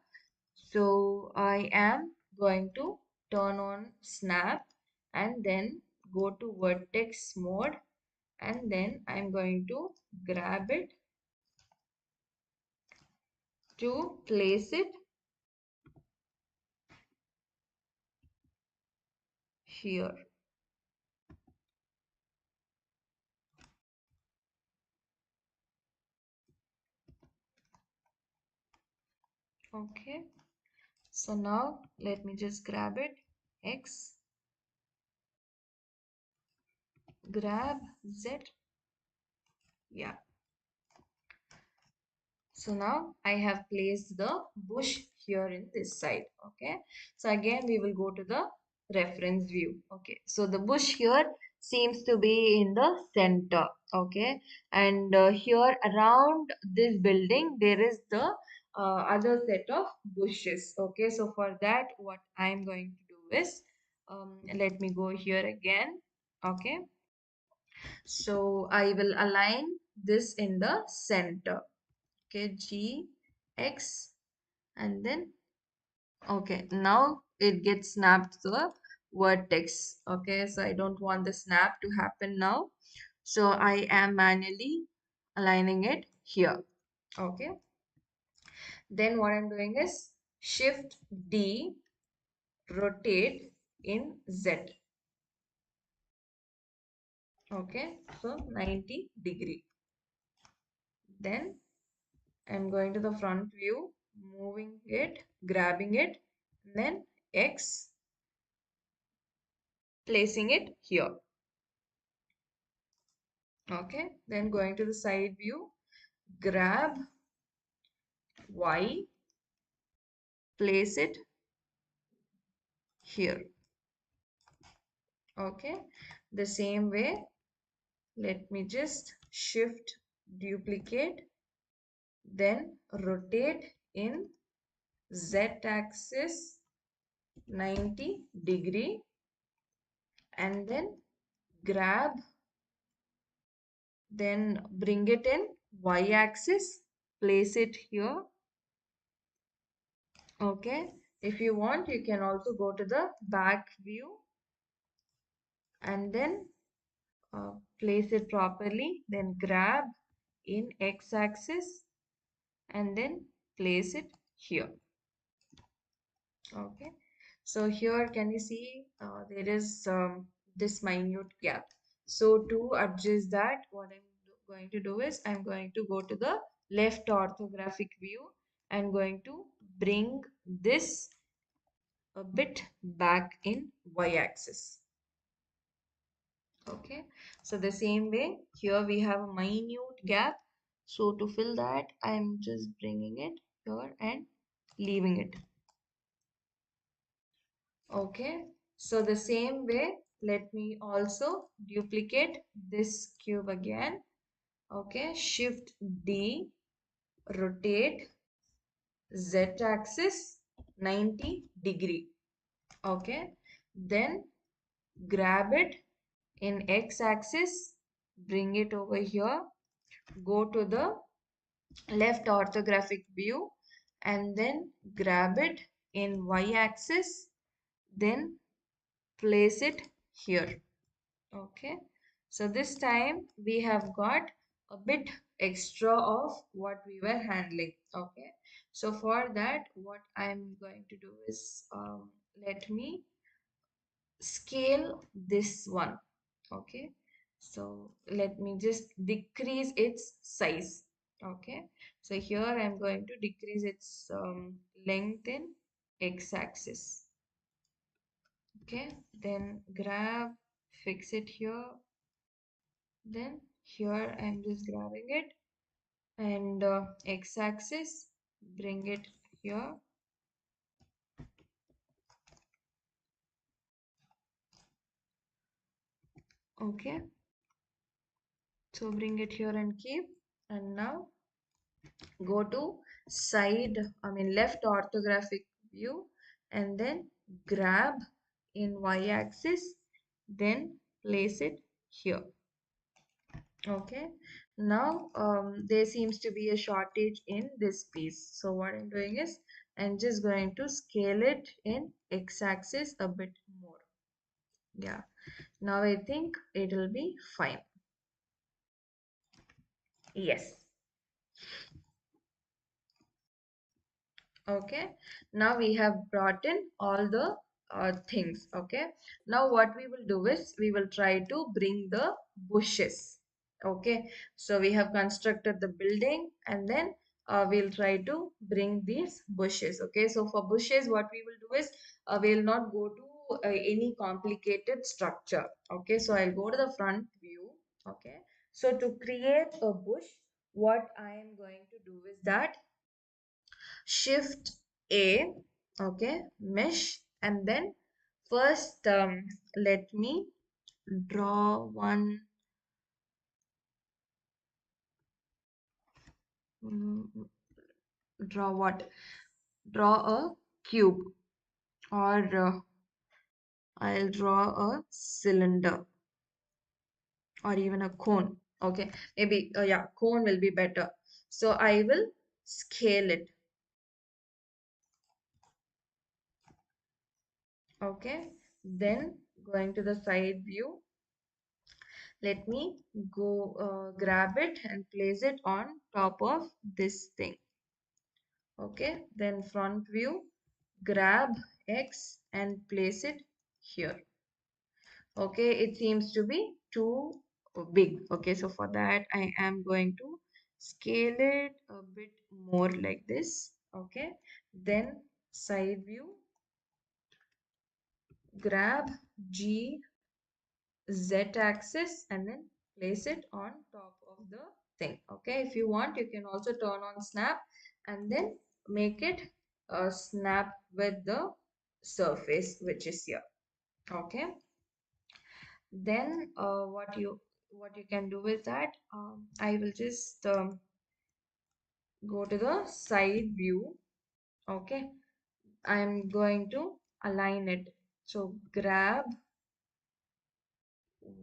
So I am going to turn on snap and then go to vertex mode, and then I'm going to grab it to place it here. Okay, so now let me just grab it, X, grab Z, yeah. So now I have placed the bush here in this side. Okay, so again we will go to the reference view. Okay, so the bush here seems to be in the center. Okay, and here around this building there is the other set of bushes. Okay, so for that what I am going to do is let me go here again. Okay, so I will align this in the center. Okay, G, X, and then okay, now it gets snapped to the vertex. Okay, so I don't want the snap to happen now, so I am manually aligning it here. Okay, then what I'm doing is shift D, rotate in Z. Okay, so 90-degree. Then I'm going to the front view, moving it, grabbing it, then X, placing it here. Okay, then going to the side view, grab Y, place it here. Okay, the same way, let me just shift, duplicate, then rotate in Z axis 90-degree, and then grab, then bring it in Y axis, place it here. Okay, if you want you can also go to the back view and then place it properly, then grab in X axis and then place it here. Okay, so here can you see there is this minute gap. So to adjust that, what I'm going to do is I'm going to go to the left orthographic view and going to bring this a bit back in y-axis. Okay, so the same way here we have a minute gap, so to fill that I'm just bringing it here and leaving it. Okay, so the same way let me also duplicate this cube again. Okay, shift D, rotate Z axis 90-degree. Okay, then grab it in X axis, bring it over here, go to the left orthographic view and then grab it in y-axis, then place it here. Okay, so this time we have got a bit extra of what we were handling. Okay, so for that what I'm going to do is let me scale this one. Okay, so let me just decrease its size. Okay, so here I'm going to decrease its length in x-axis. Okay, then grab, fix it here, then here I'm just grabbing it, and x-axis, bring it here. Okay, so bring it here and keep, and now go to side, I mean left orthographic view, and then grab in y-axis, then place it here. Okay, now there seems to be a shortage in this piece, so what I'm doing is I'm just going to scale it in x-axis a bit more. Yeah, now I think it'll be fine. Yes. Okay, now we have brought in all the things. Okay, now what we will do is we will try to bring the bushes. Okay, so we have constructed the building, and then we'll try to bring these bushes. Okay, so for bushes what we will do is we'll not go to any complicated structure. Okay, so I'll go to the front view. Okay, so to create a bush, what I am going to do is that Shift A, okay, mesh, and then first let me draw one, mm, draw what? Draw a cube, or I'll draw a cylinder, or even a cone. Okay, maybe, yeah, cone will be better. So I will scale it. Okay, then going to the side view, let me go grab it and place it on top of this thing. Okay, then front view, grab X and place it here. Okay, it seems to be too big. Okay, so for that I am going to scale it a bit more like this. Okay, then side view, grab G z-axis and then place it on top of the thing. Okay, if you want you can also turn on snap and then make it snap with the surface which is here. Okay, then what you can do is that I will just go to the side view. Okay, I am going to align it, so grab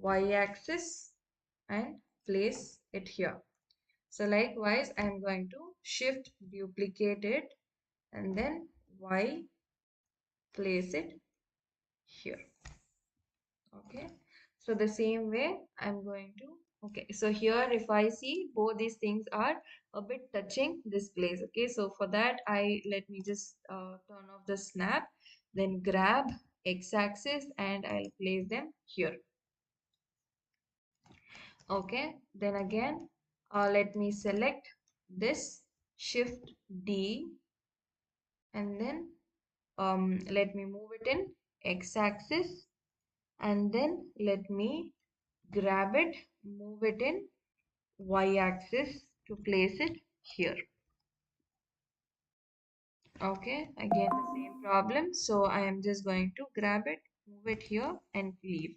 y-axis and place it here. So likewise, I am going to shift duplicate it and then Y, place it here. Okay. So the same way I'm going to, okay. So here if I see both these things are a bit touching this place. Okay. So for that let me just turn off the snap, then grab x-axis and I'll place them here. Okay. Then again, let me select this, shift D, and then let me move it in x-axis, and then let me grab it, move it in y-axis to place it here. Okay, again the same problem, so I am just going to grab it, move it here and leave.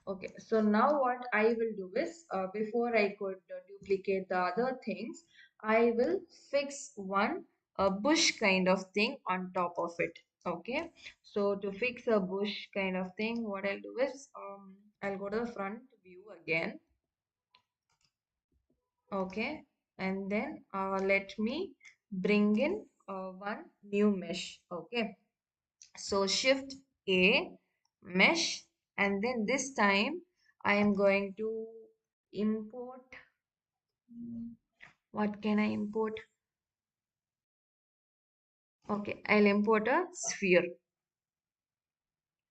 Okay, so now what I will do is, before I could duplicate the other things, I will fix one bush kind of thing on top of it. Okay, so to fix a bush kind of thing, what I'll do is, I'll go to the front view again. Okay, and then let me bring in one new mesh. Okay, So shift A, mesh, and then this time I am going to import. What can I import? Okay, I'll import a sphere.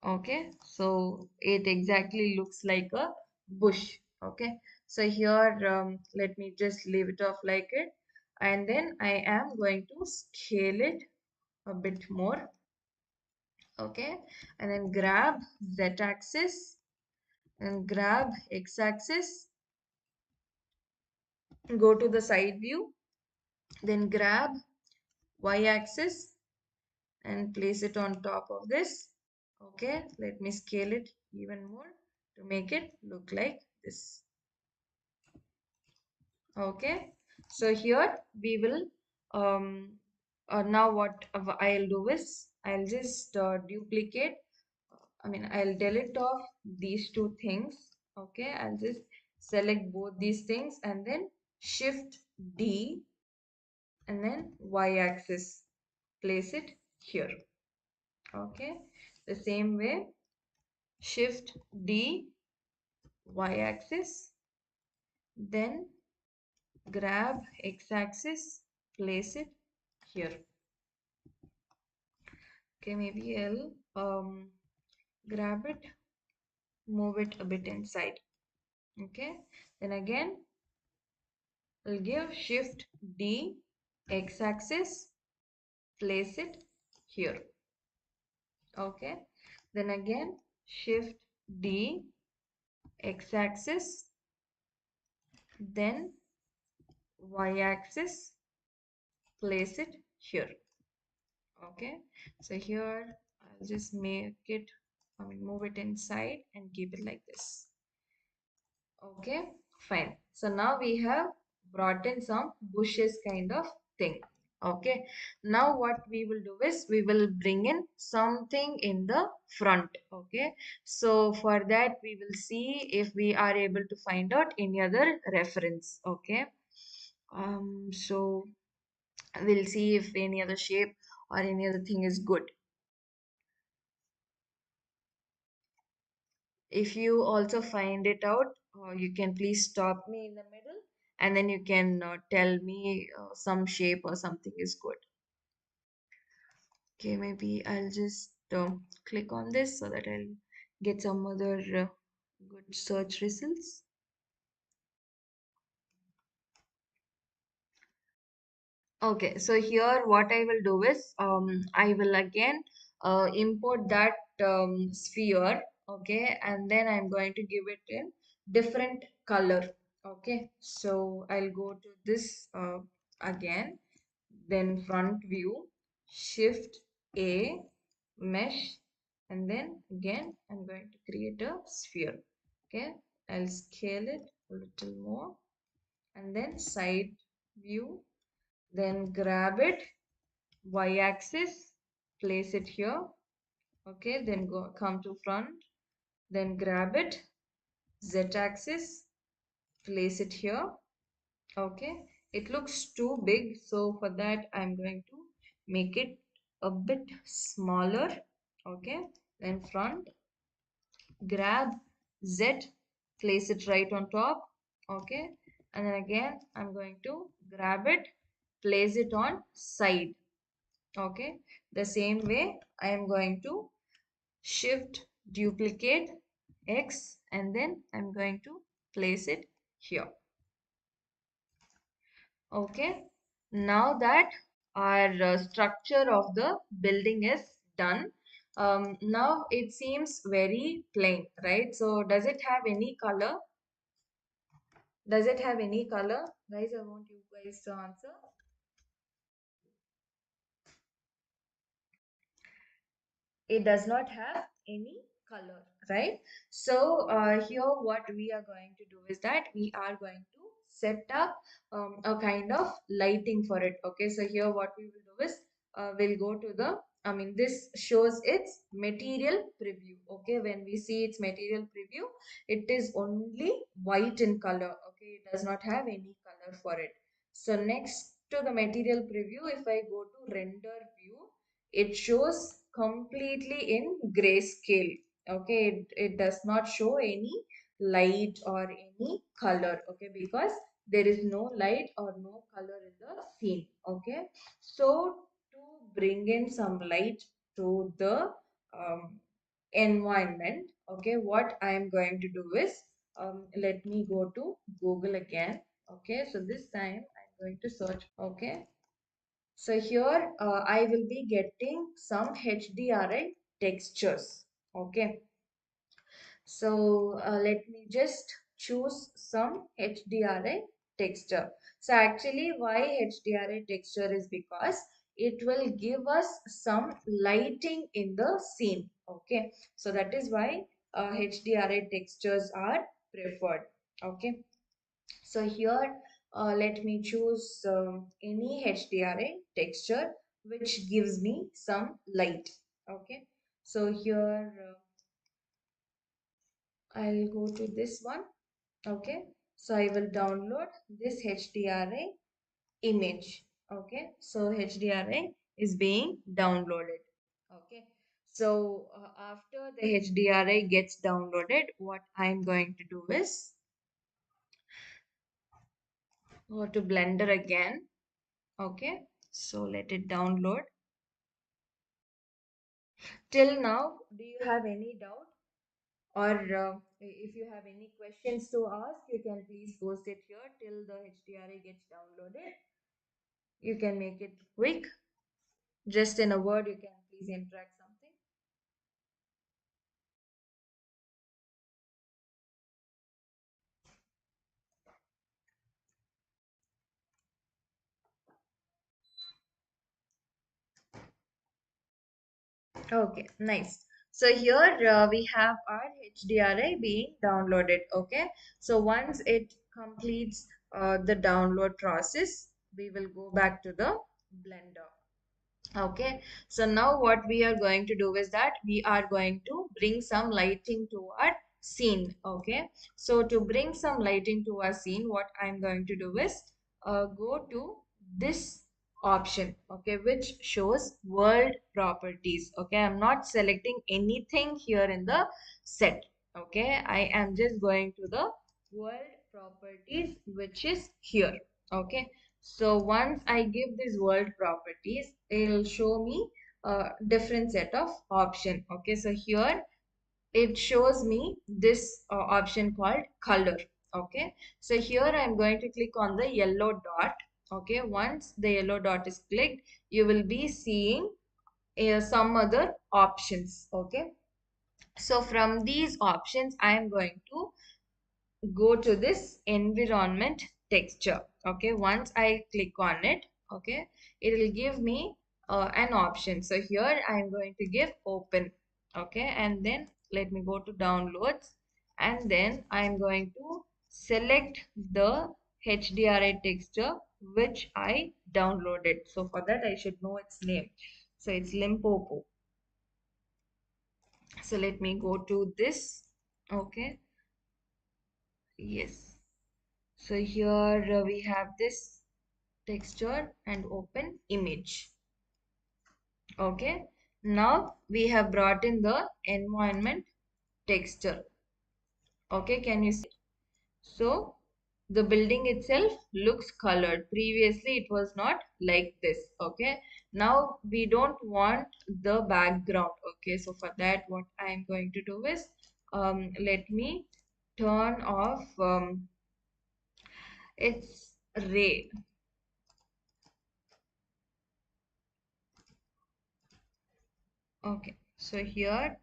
Okay, so it exactly looks like a bush. Okay, so here let me just leave it off like it, and then I am going to scale it a bit more. Okay, and then grab z-axis and grab x-axis, go to the side view, then grab y-axis and place it on top of this. Okay, let me scale it even more to make it look like this. Okay, so here we will now what I'll do is I'll just duplicate, I'll delete off these two things. Okay, I'll just select both these things and then shift D and then y-axis, place it here. Okay, the same way, shift D, y-axis, then grab x-axis, place it here. Okay, maybe I'll grab it, move it a bit inside. Okay, then again I'll give shift D, x-axis, place it here. Okay, then again shift D, x-axis, then y-axis, place it here. Okay, so here I'll just make it, move it inside and keep it like this. Okay, fine. So now we have brought in some bushes kind of thing. Okay, now what we will do is we will bring in something in the front. Okay, so for that we will see if we are able to find out any other reference. Okay, so we'll see if any other shape or any other thing is good. If you also find it out, you can please stop me in the middle and then you can tell me some shape or something is good. Okay, maybe I'll just click on this so that I'll get some other good search results. Okay, so here what I will do is I will again import that sphere, okay, and then I'm going to give it in different color. Okay, so I'll go to this again, then front view, shift A, mesh, and then again I'm going to create a sphere. Okay, I'll scale it a little more, and then side view, then grab it, y-axis, place it here. Okay, then go come to front, then grab it, z-axis, place it here. Okay, it looks too big, so for that I'm going to make it a bit smaller. Okay, then front, grab z, place it right on top. Okay, and then again I'm going to grab it, place it on side. Okay, the same way I am going to shift duplicate X and then I'm going to place it here. Okay, now that our structure of the building is done, now it seems very plain, right? So does it have any color? Does it have any color? Guys, I want you guys to answer. It does not have any color, right? So here what we are going to do is that we are going to set up a kind of lighting for it. Okay, so here what we will do is we'll go to the, this shows its material preview. Okay, when we see its material preview, it is only white in color. Okay, it does not have any color for it. So next to the material preview, if I go to render view, it shows completely in grayscale. Okay, it does not show any light or any color. Okay, because there is no light or no color in the scene. Okay, so to bring in some light to the environment, okay, what I am going to do is, let me go to Google again. Okay, so this time I'm going to search. Okay, so here I will be getting some HDRI textures. Okay, so let me just choose some HDRI texture. So actually why HDRI texture is because it will give us some lighting in the scene. Okay, so that is why HDRI textures are preferred. Okay, so here let me choose any HDRI texture which gives me some light. Okay, so here I'll go to this one. Okay, so I will download this HDRI image. Okay, so HDRI is being downloaded. Okay, so after the HDRI gets downloaded, what I'm going to do is go to Blender again. Okay, so let it download. Till now, do you have any doubt? Or if you have any questions to ask, you can please post it here till the HDRI gets downloaded. You can make it quick. Just in a word, you can please interact something. Okay, nice. So here we have our HDRI being downloaded. Okay, so once it completes the download process, we will go back to the Blender. Okay, so now what we are going to do is that we are going to bring some lighting to our scene. Okay, so to bring some lighting to our scene, what I'm going to do is go to this option, okay, which shows world properties. Okay, I'm not selecting anything here in the set. Okay, I am just going to the world properties, which is here. Okay, so once I give this world properties, it'll show me a different set of option. Okay, so here it shows me this option called color. Okay, so here I'm going to click on the yellow dot. Okay, once the yellow dot is clicked, you will be seeing some other options. Okay, so from these options, I am going to go to this environment texture. Okay, once I click on it, okay, it will give me an option. So here I am going to give open. Okay, and then let me go to downloads, and then I am going to select the HDRI texture which I downloaded. So for that I should know its name. So it's Limpopo. So let me go to this. Okay, yes. So here we have this texture and open image. Okay. Now we have brought in the environment texture. Okay. Can you see? So the building itself looks colored. Previously it was not like this. Okay. Now we don't want the background. Okay. So for that what I am going to do is let me turn off its ray. Okay. So here,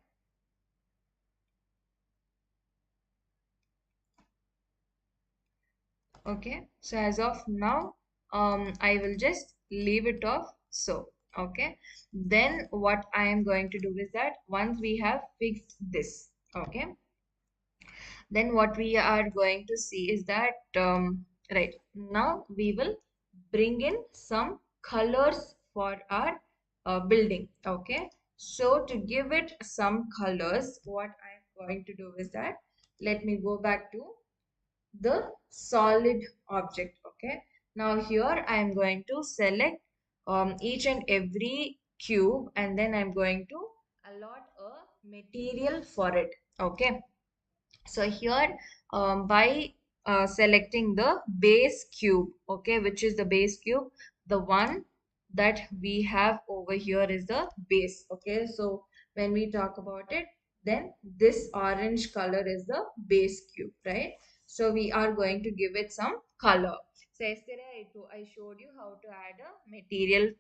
okay, so as of now, I will just leave it off. So, okay, then what I am going to do is that once we have fixed this, okay, then what we are going to see is that, right, now we will bring in some colors for our building, okay. So to give it some colors, what I'm going to do is that, let me go back to the solid object. Okay, now here I am going to select each and every cube, and then I'm going to allot a material for it. Okay, so here by selecting the base cube, okay, which is the base cube, the one that we have over here is the base. Okay, so when we talk about it, then this orange color is the base cube, right? So we are going to give it some color. So yesterday I showed you how to add a material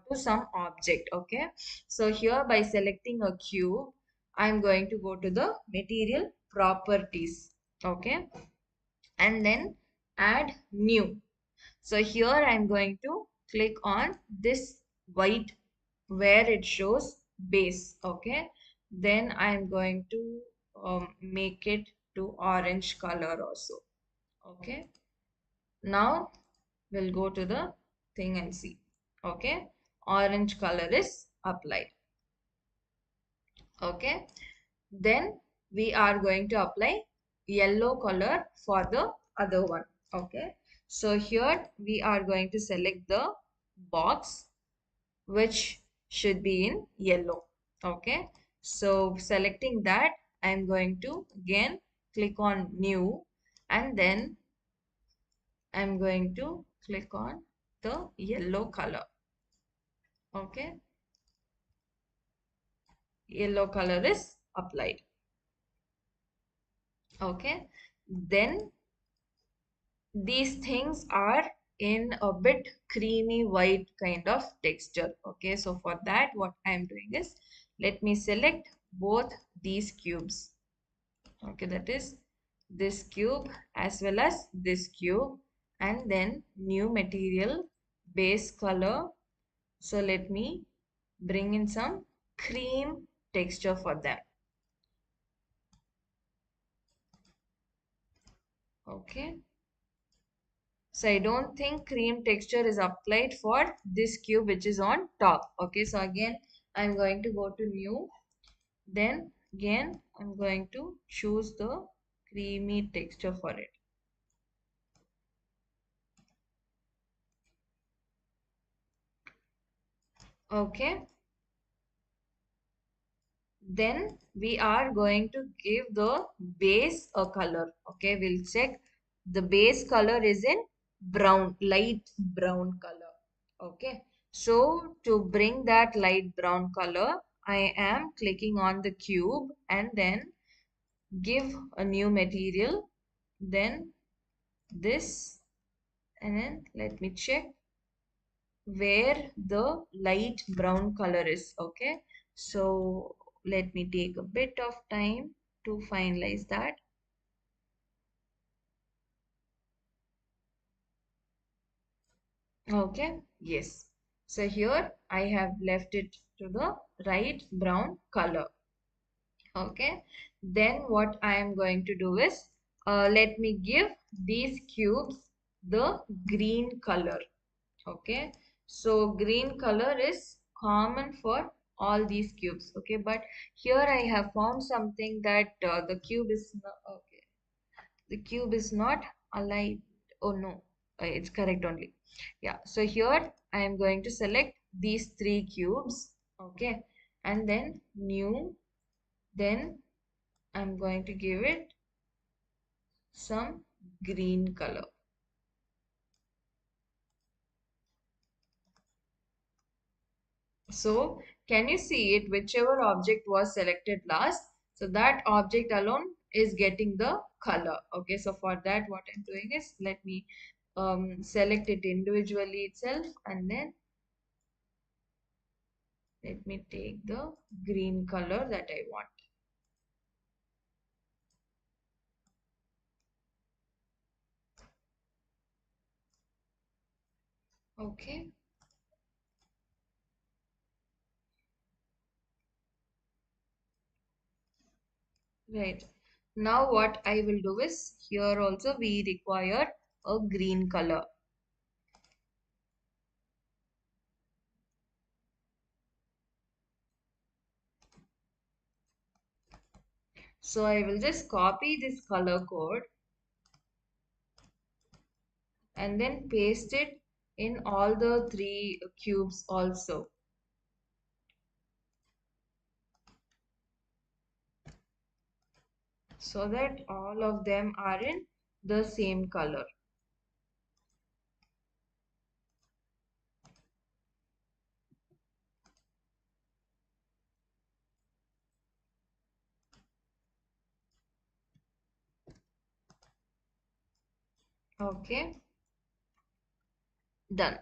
to some object. Okay, so here by selecting a cube, I'm going to go to the material properties. Okay, and then add new. So here I'm going to click on this white where it shows base. Okay, then I'm going to make it to orange color also. Okay, now we'll go to the thing and see. Okay, orange color is applied. Okay, then we are going to apply yellow color for the other one. Okay, so here we are going to select the box which should be in yellow. Okay, so selecting that, I'm going to again click on new, and then I'm going to click on the yellow color. Okay, yellow color is applied. Okay, then these things are in a bit creamy white kind of texture. Okay, so for that what I'm doing is, let me select both these cubes. Okay, that is this cube as well as this cube, and then new material, base color. So let me bring in some cream texture for them. Okay, so I don't think cream texture is applied for this cube which is on top. Okay, so again I'm going to go to new. Then again I'm going to choose the creamy texture for it. Okay. Then we are going to give the base a color. Okay, we'll check the base color is in brown, light brown color. Okay, so to bring that light brown color, I am clicking on the cube and then give a new material, then this, and then let me check where the light brown color is. Okay, so let me take a bit of time to finalize that. Okay, yes, so here I have left it to the right brown color. Okay, then what I am going to do is, let me give these cubes the green color. Okay, so green color is common for all these cubes. Okay, but here I have found something that the cube is not, okay, the cube is not aligned. Oh no, it's correct only. Yeah, so here I am going to select these three cubes. Okay, and then new, then I'm going to give it some green color. So can you see it? Whichever object was selected last, so that object alone is getting the color. Okay, so for that what I'm doing is, let me select it individually itself, and then let me take the green color that I want. Okay, right. Now what I will do is, here also we require a green color. So I will just copy this color code and then paste it in all the three cubes also. so that all of them are in the same color. Okay, done.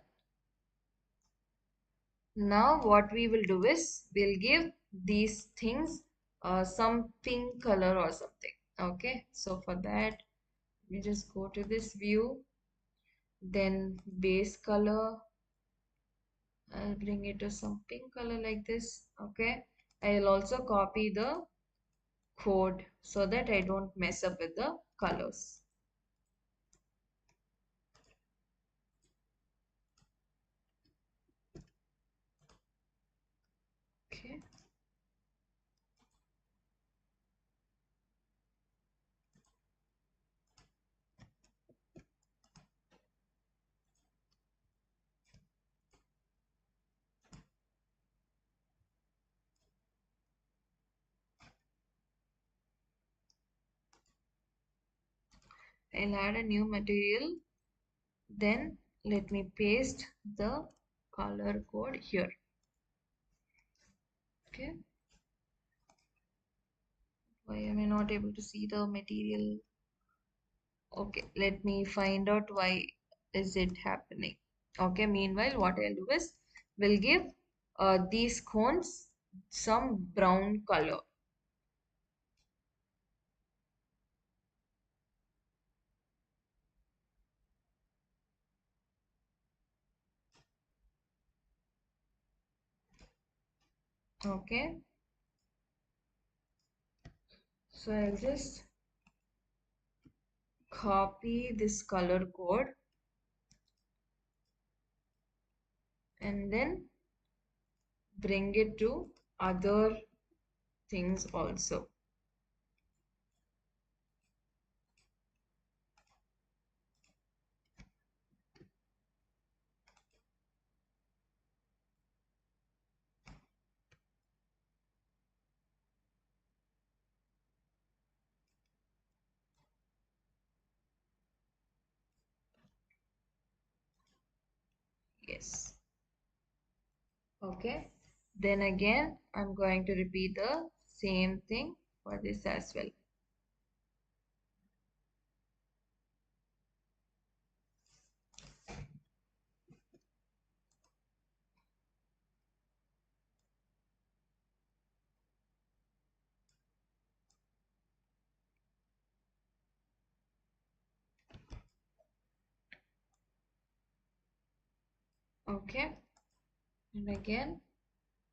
Now what we will do is we'll give these things some pink color or something. Okay, so for that we just go to this view, then base color. I'll bring it to some pink color like this. Okay, I'll also copy the code so that I don't mess up with the colors. Okay. I'll add a new material. Then let me paste the color code here. Okay. Why am I not able to see the material? Okay, let me find out why is it happening. Okay, meanwhile, what I'll do is we'll give these cones some brown color. Okay, so I'll just copy this color code and then bring it to other things also. Yes. Okay. Then again, I'm going to repeat the same thing for this as well. Okay. And again,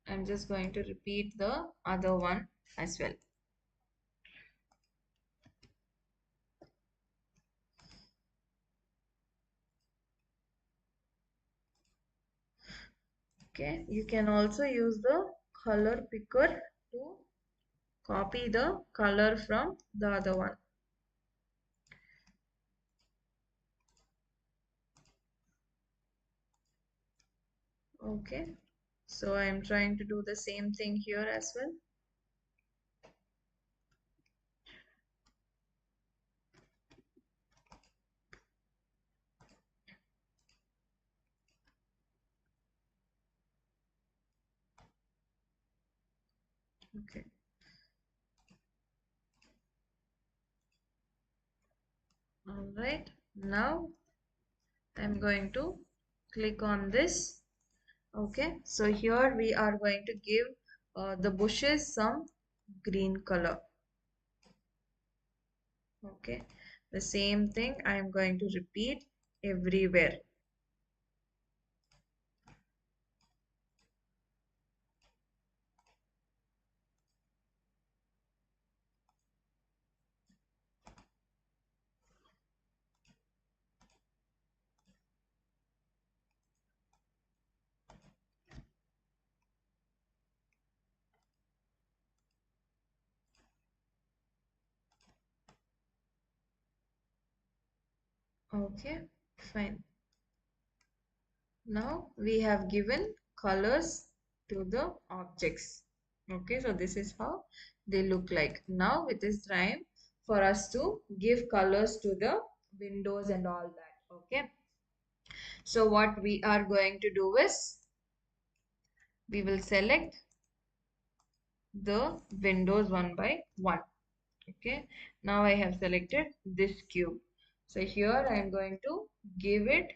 I'm just going to repeat the other one as well. Okay. You can also use the color picker to copy the color from the other one. Okay. So I'm trying to do the same thing here as well. Okay. All right. Now I'm going to click on this. Okay. So here we are going to give the bushes some green color. Okay. The same thing I am going to repeat everywhere. Okay. Fine. Now we have given colors to the objects. Okay, so this is how they look like. Now it is time for us to give colors to the windows and all that. Okay, so what we are going to do is we will select the windows one by one. Okay, now I have selected this cube. So here I am going to give it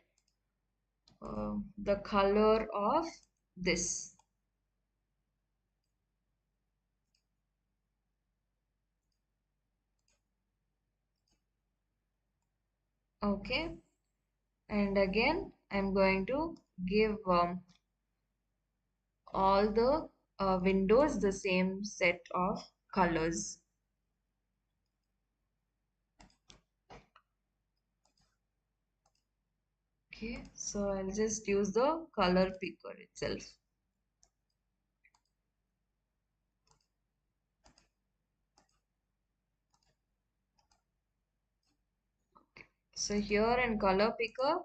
the color of this. Okay, and again I'm going to give all the windows the same set of colors. Okay, so I'll just use the color picker itself. So here in color picker,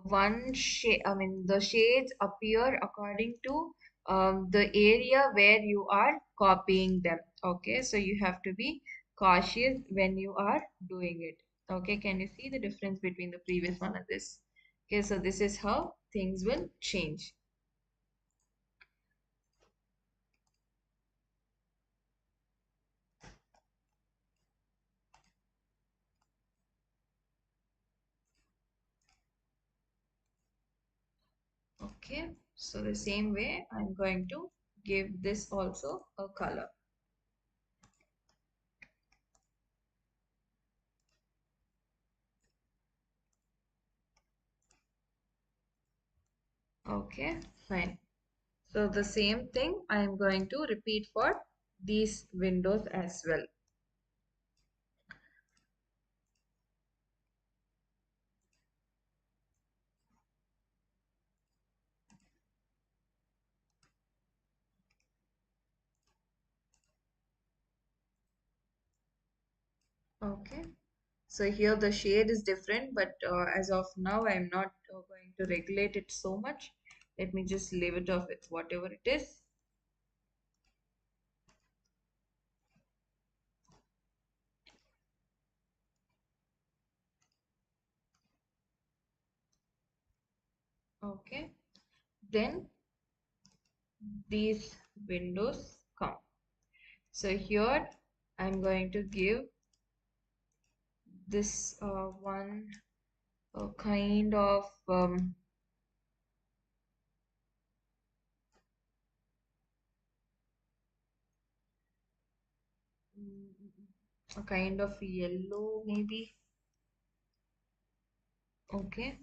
one shade, I mean the shades appear according to the area where you are copying them. Okay, so you have to be cautious when you are doing it. Okay, can you see the difference between the previous one and this? Okay, so this is how things will change. Okay, so the same way I'm going to give this also a color. Okay, fine. So the same thing I am going to repeat for these windows as well. Okay. So here the shade is different, but as of now, I'm not going to regulate it so much. Let me just leave it off with whatever it is. Okay. Then these windows come. So here I'm going to give this one kind of a kind of yellow maybe. Okay,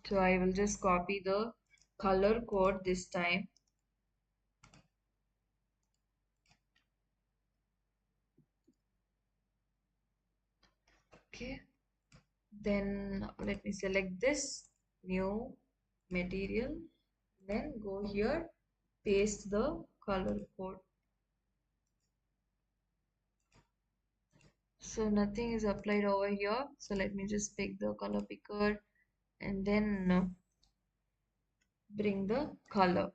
so I will just copy the color code this time. Okay, then let me select this new material, then go here, paste the color code. So nothing is applied over here, so let me just pick the color picker and then bring the color.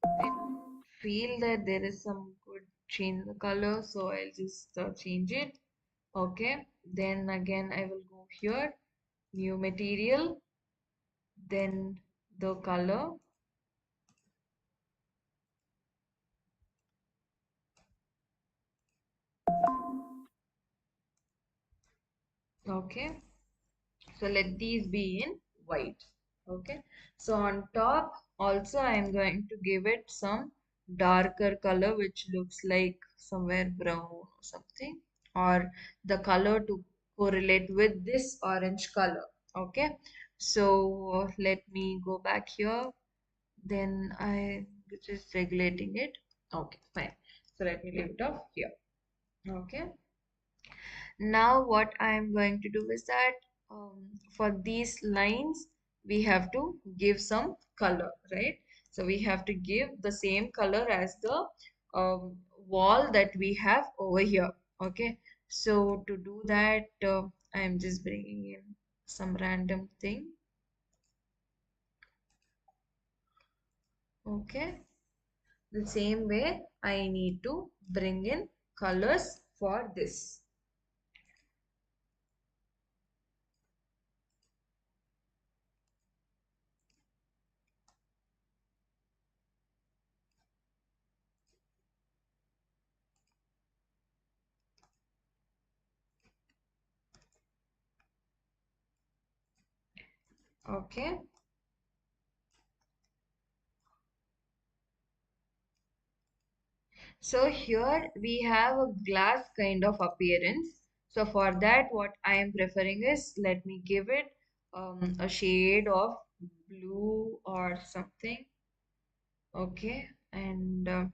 I feel that there is some good change in the color, so I'll just change it. Okay, then again I will go here, new material, then the color. Okay, so let these be in white. Okay, so on top also I am going to give it some darker color which looks like somewhere brown or something, or the color to correlate with this orange color. Okay, so let me go back here, then I which is regulating it. Okay, fine, so let me leave it off here. Okay, now what I am going to do is that for these lines we have to give some color, right? So we have to give the same color as the wall that we have over here. Okay, so to do that I am just bringing in some random thing. Okay, The same way I need to bring in colors for this. Okay. So here we have a glass kind of appearance. So for that, what I am preferring is, let me give it a shade of blue or something. Okay, and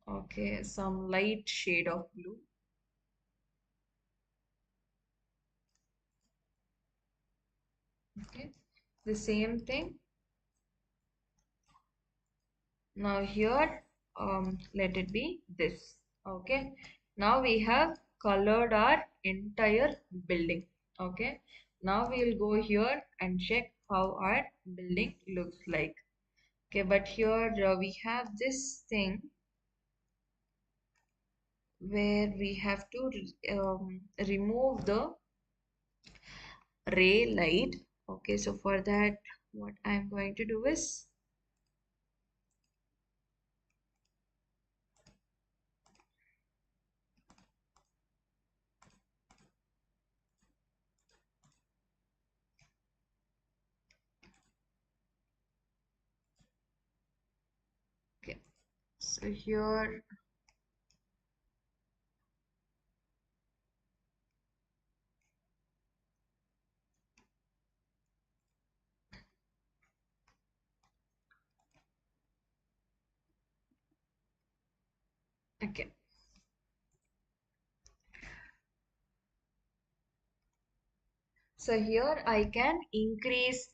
okay, some light shade of blue. Okay, the same thing. Now here, let it be this. Okay. Now we have colored our entire building. Okay. Now we'll go here and check how our building looks like. Okay, but here we have this thing where we have to remove the ray light. Okay, so for that, what I'm going to do is, okay, so here, okay. So here I can increase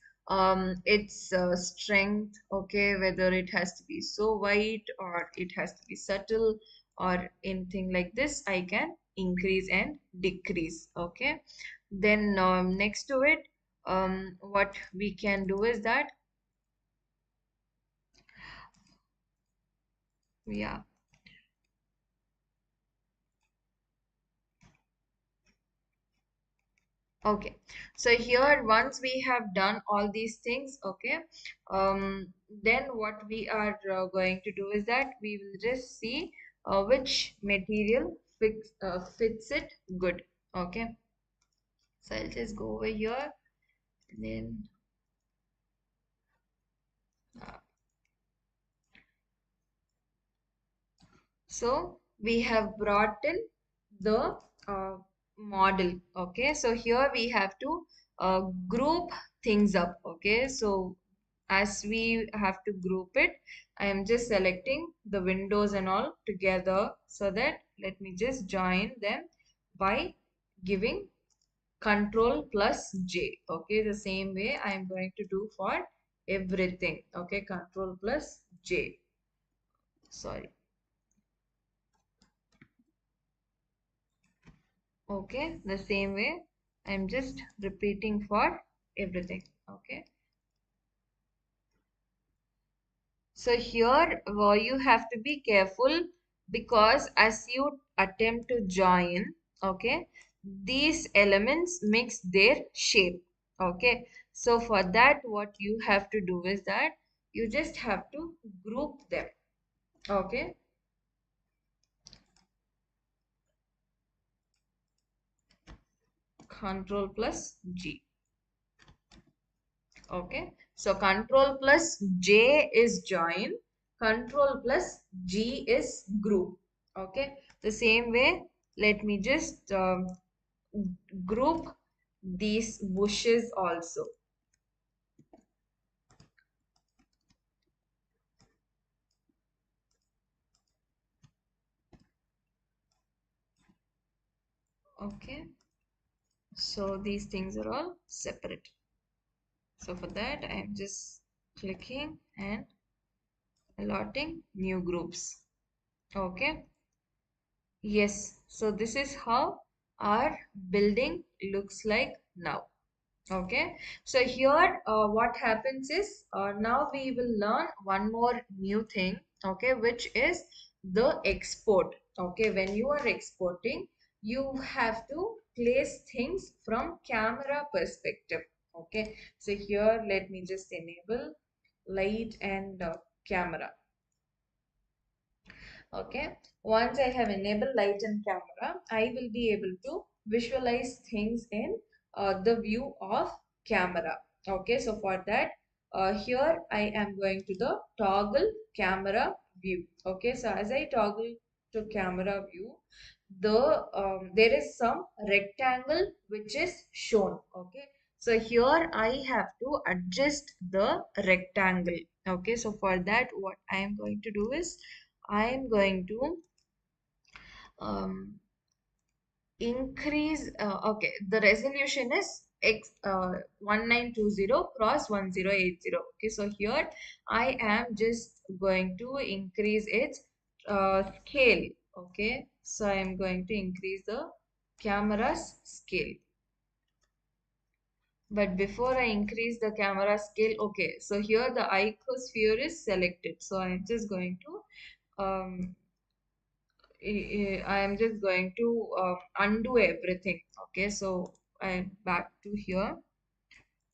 its strength, okay, whether it has to be so white or it has to be subtle or anything like this, I can increase and decrease, okay. Then next to it, what we can do is that, yeah. Okay, so here once we have done all these things, okay, then what we are going to do is that we will just see which material fits it good. Okay, so I'll just go over here and then uh, so we have brought in the uh, model. Okay, so here we have to group things up. Okay, so as we have to group it, I am just selecting the windows and all together, so that let me just join them by giving Control plus J. Okay, the same way I am going to do for everything. Okay, Control plus J. Sorry. Okay, the same way I'm just repeating for everything. Okay, so here you have to be careful, because as you attempt to join, okay, these elements mix their shape. Okay, so for that, what you have to do is that you just have to group them. Okay, Control plus G. Okay, so Control plus J is join, Control plus G is group. Okay, the same way, let me just group these bushes also. Okay, so these things are all separate. So for that, I am just clicking and allotting new groups. Okay, yes, so this is how our building looks like now. Okay, so here what happens is now we will learn one more new thing, okay, which is the export. Okay, when you are exporting, you have to place things from camera perspective. Okay, so here let me just enable light and camera. Okay, once I have enabled light and camera, I will be able to visualize things in the view of camera. Okay, so for that, here I am going to the toggle camera view. Okay, so as I toggle to camera view, there is some rectangle which is shown. Okay, so here I have to adjust the rectangle. Okay, so for that, what I am going to do is I am going to um, increase, okay, the resolution is 1920 cross 1080. Okay, so here I am just going to increase its scale. Okay, so I am going to increase the camera's scale. But before I increase the camera scale, okay, so here the icosphere is selected. So I'm just going to I am just going to undo everything. Okay, so I'm back to here.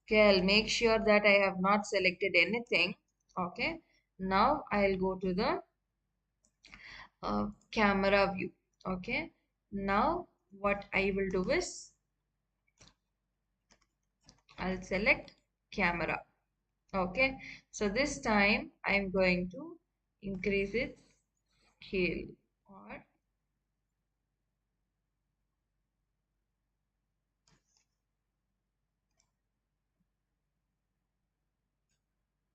Okay, I'll make sure that I have not selected anything. Okay, now I'll go to the camera view. Okay, now what I will do is I'll select camera. Okay, so this time I'm going to increase its scale, or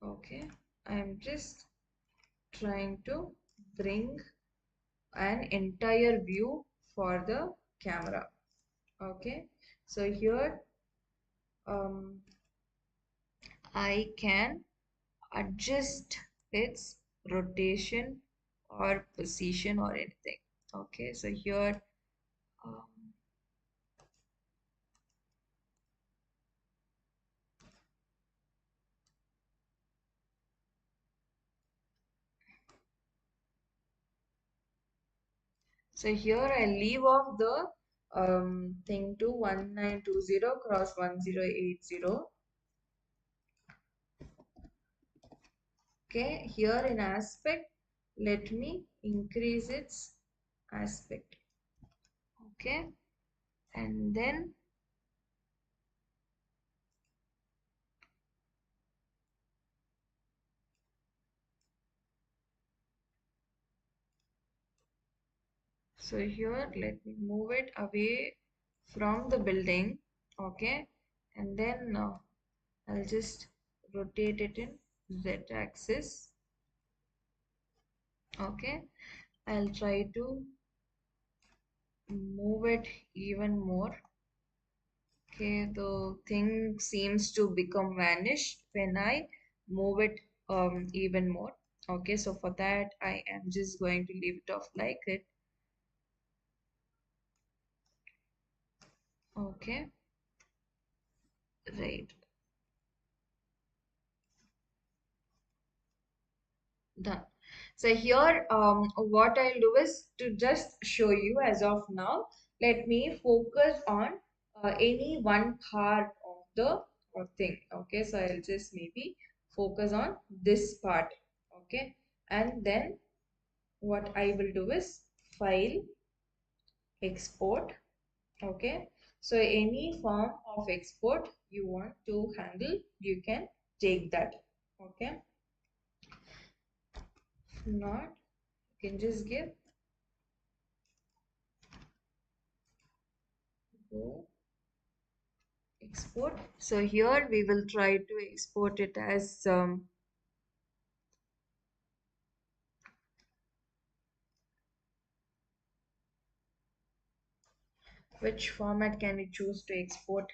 okay, I'm just trying to bring an entire view for the camera. Okay, so here um, I can adjust its rotation or position or anything. Okay, so here um, I leave off the thing to 1920 cross 1080. Okay, here in aspect, let me increase its aspect. Okay, and then so here let me move it away from the building. Okay, and then I'll just rotate it in Z axis. Okay, I'll try to move it even more. Okay, the thing seems to become vanished when I move it even more. Okay, so for that I am just going to leave it off like it. Okay, right, done. So here what I'll do is to just show you as of now, let me focus on any one part of the thing. Okay, so I'll just maybe focus on this part. Okay, and then what I will do is file, export. Okay, so any form of export you want to handle, you can take that. Okay, if not, you can just give go export. So here we will try to export it as which format can we choose to export?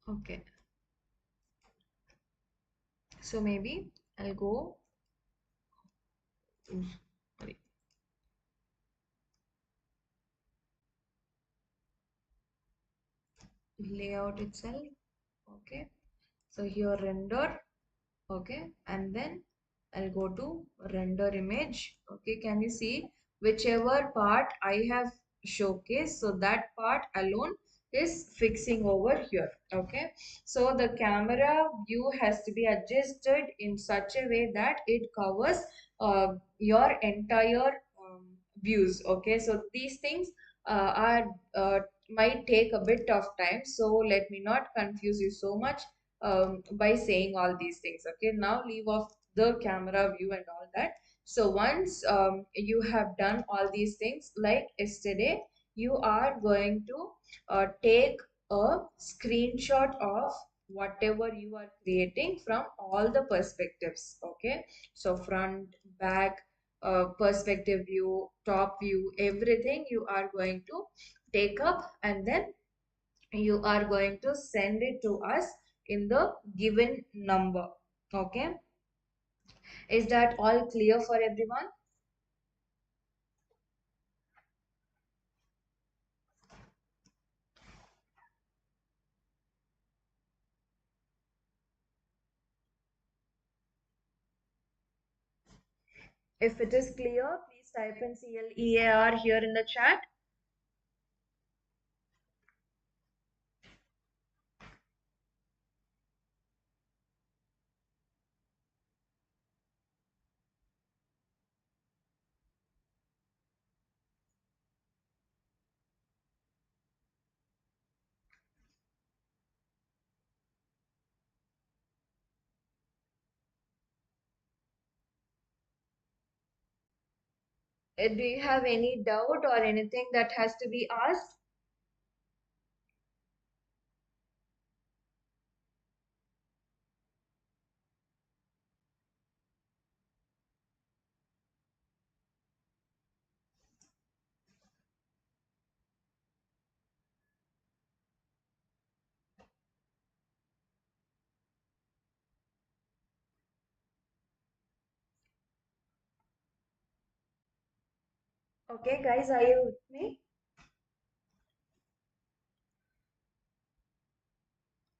Okay, so maybe I'll go. Oof, sorry. Layout itself. Okay, so here render. Okay, and then I'll go to render image. Okay, can you see whichever part I have showcased, so that part alone is fixing over here. Okay, so the camera view has to be adjusted in such a way that it covers your entire views. Okay, so these things are might take a bit of time, so let me not confuse you so much by saying all these things. Okay, now leave off the camera view and all that. So once you have done all these things like yesterday, you are going to take a screenshot of whatever you are creating from all the perspectives. Okay, so front, back, perspective view, top view, everything you are going to take up, and then you are going to send it to us in the given number. Okay, is that all clear for everyone? If it is clear, please type in CLEAR here in the chat. Do you have any doubt or anything that has to be asked? Okay, guys, are you with me?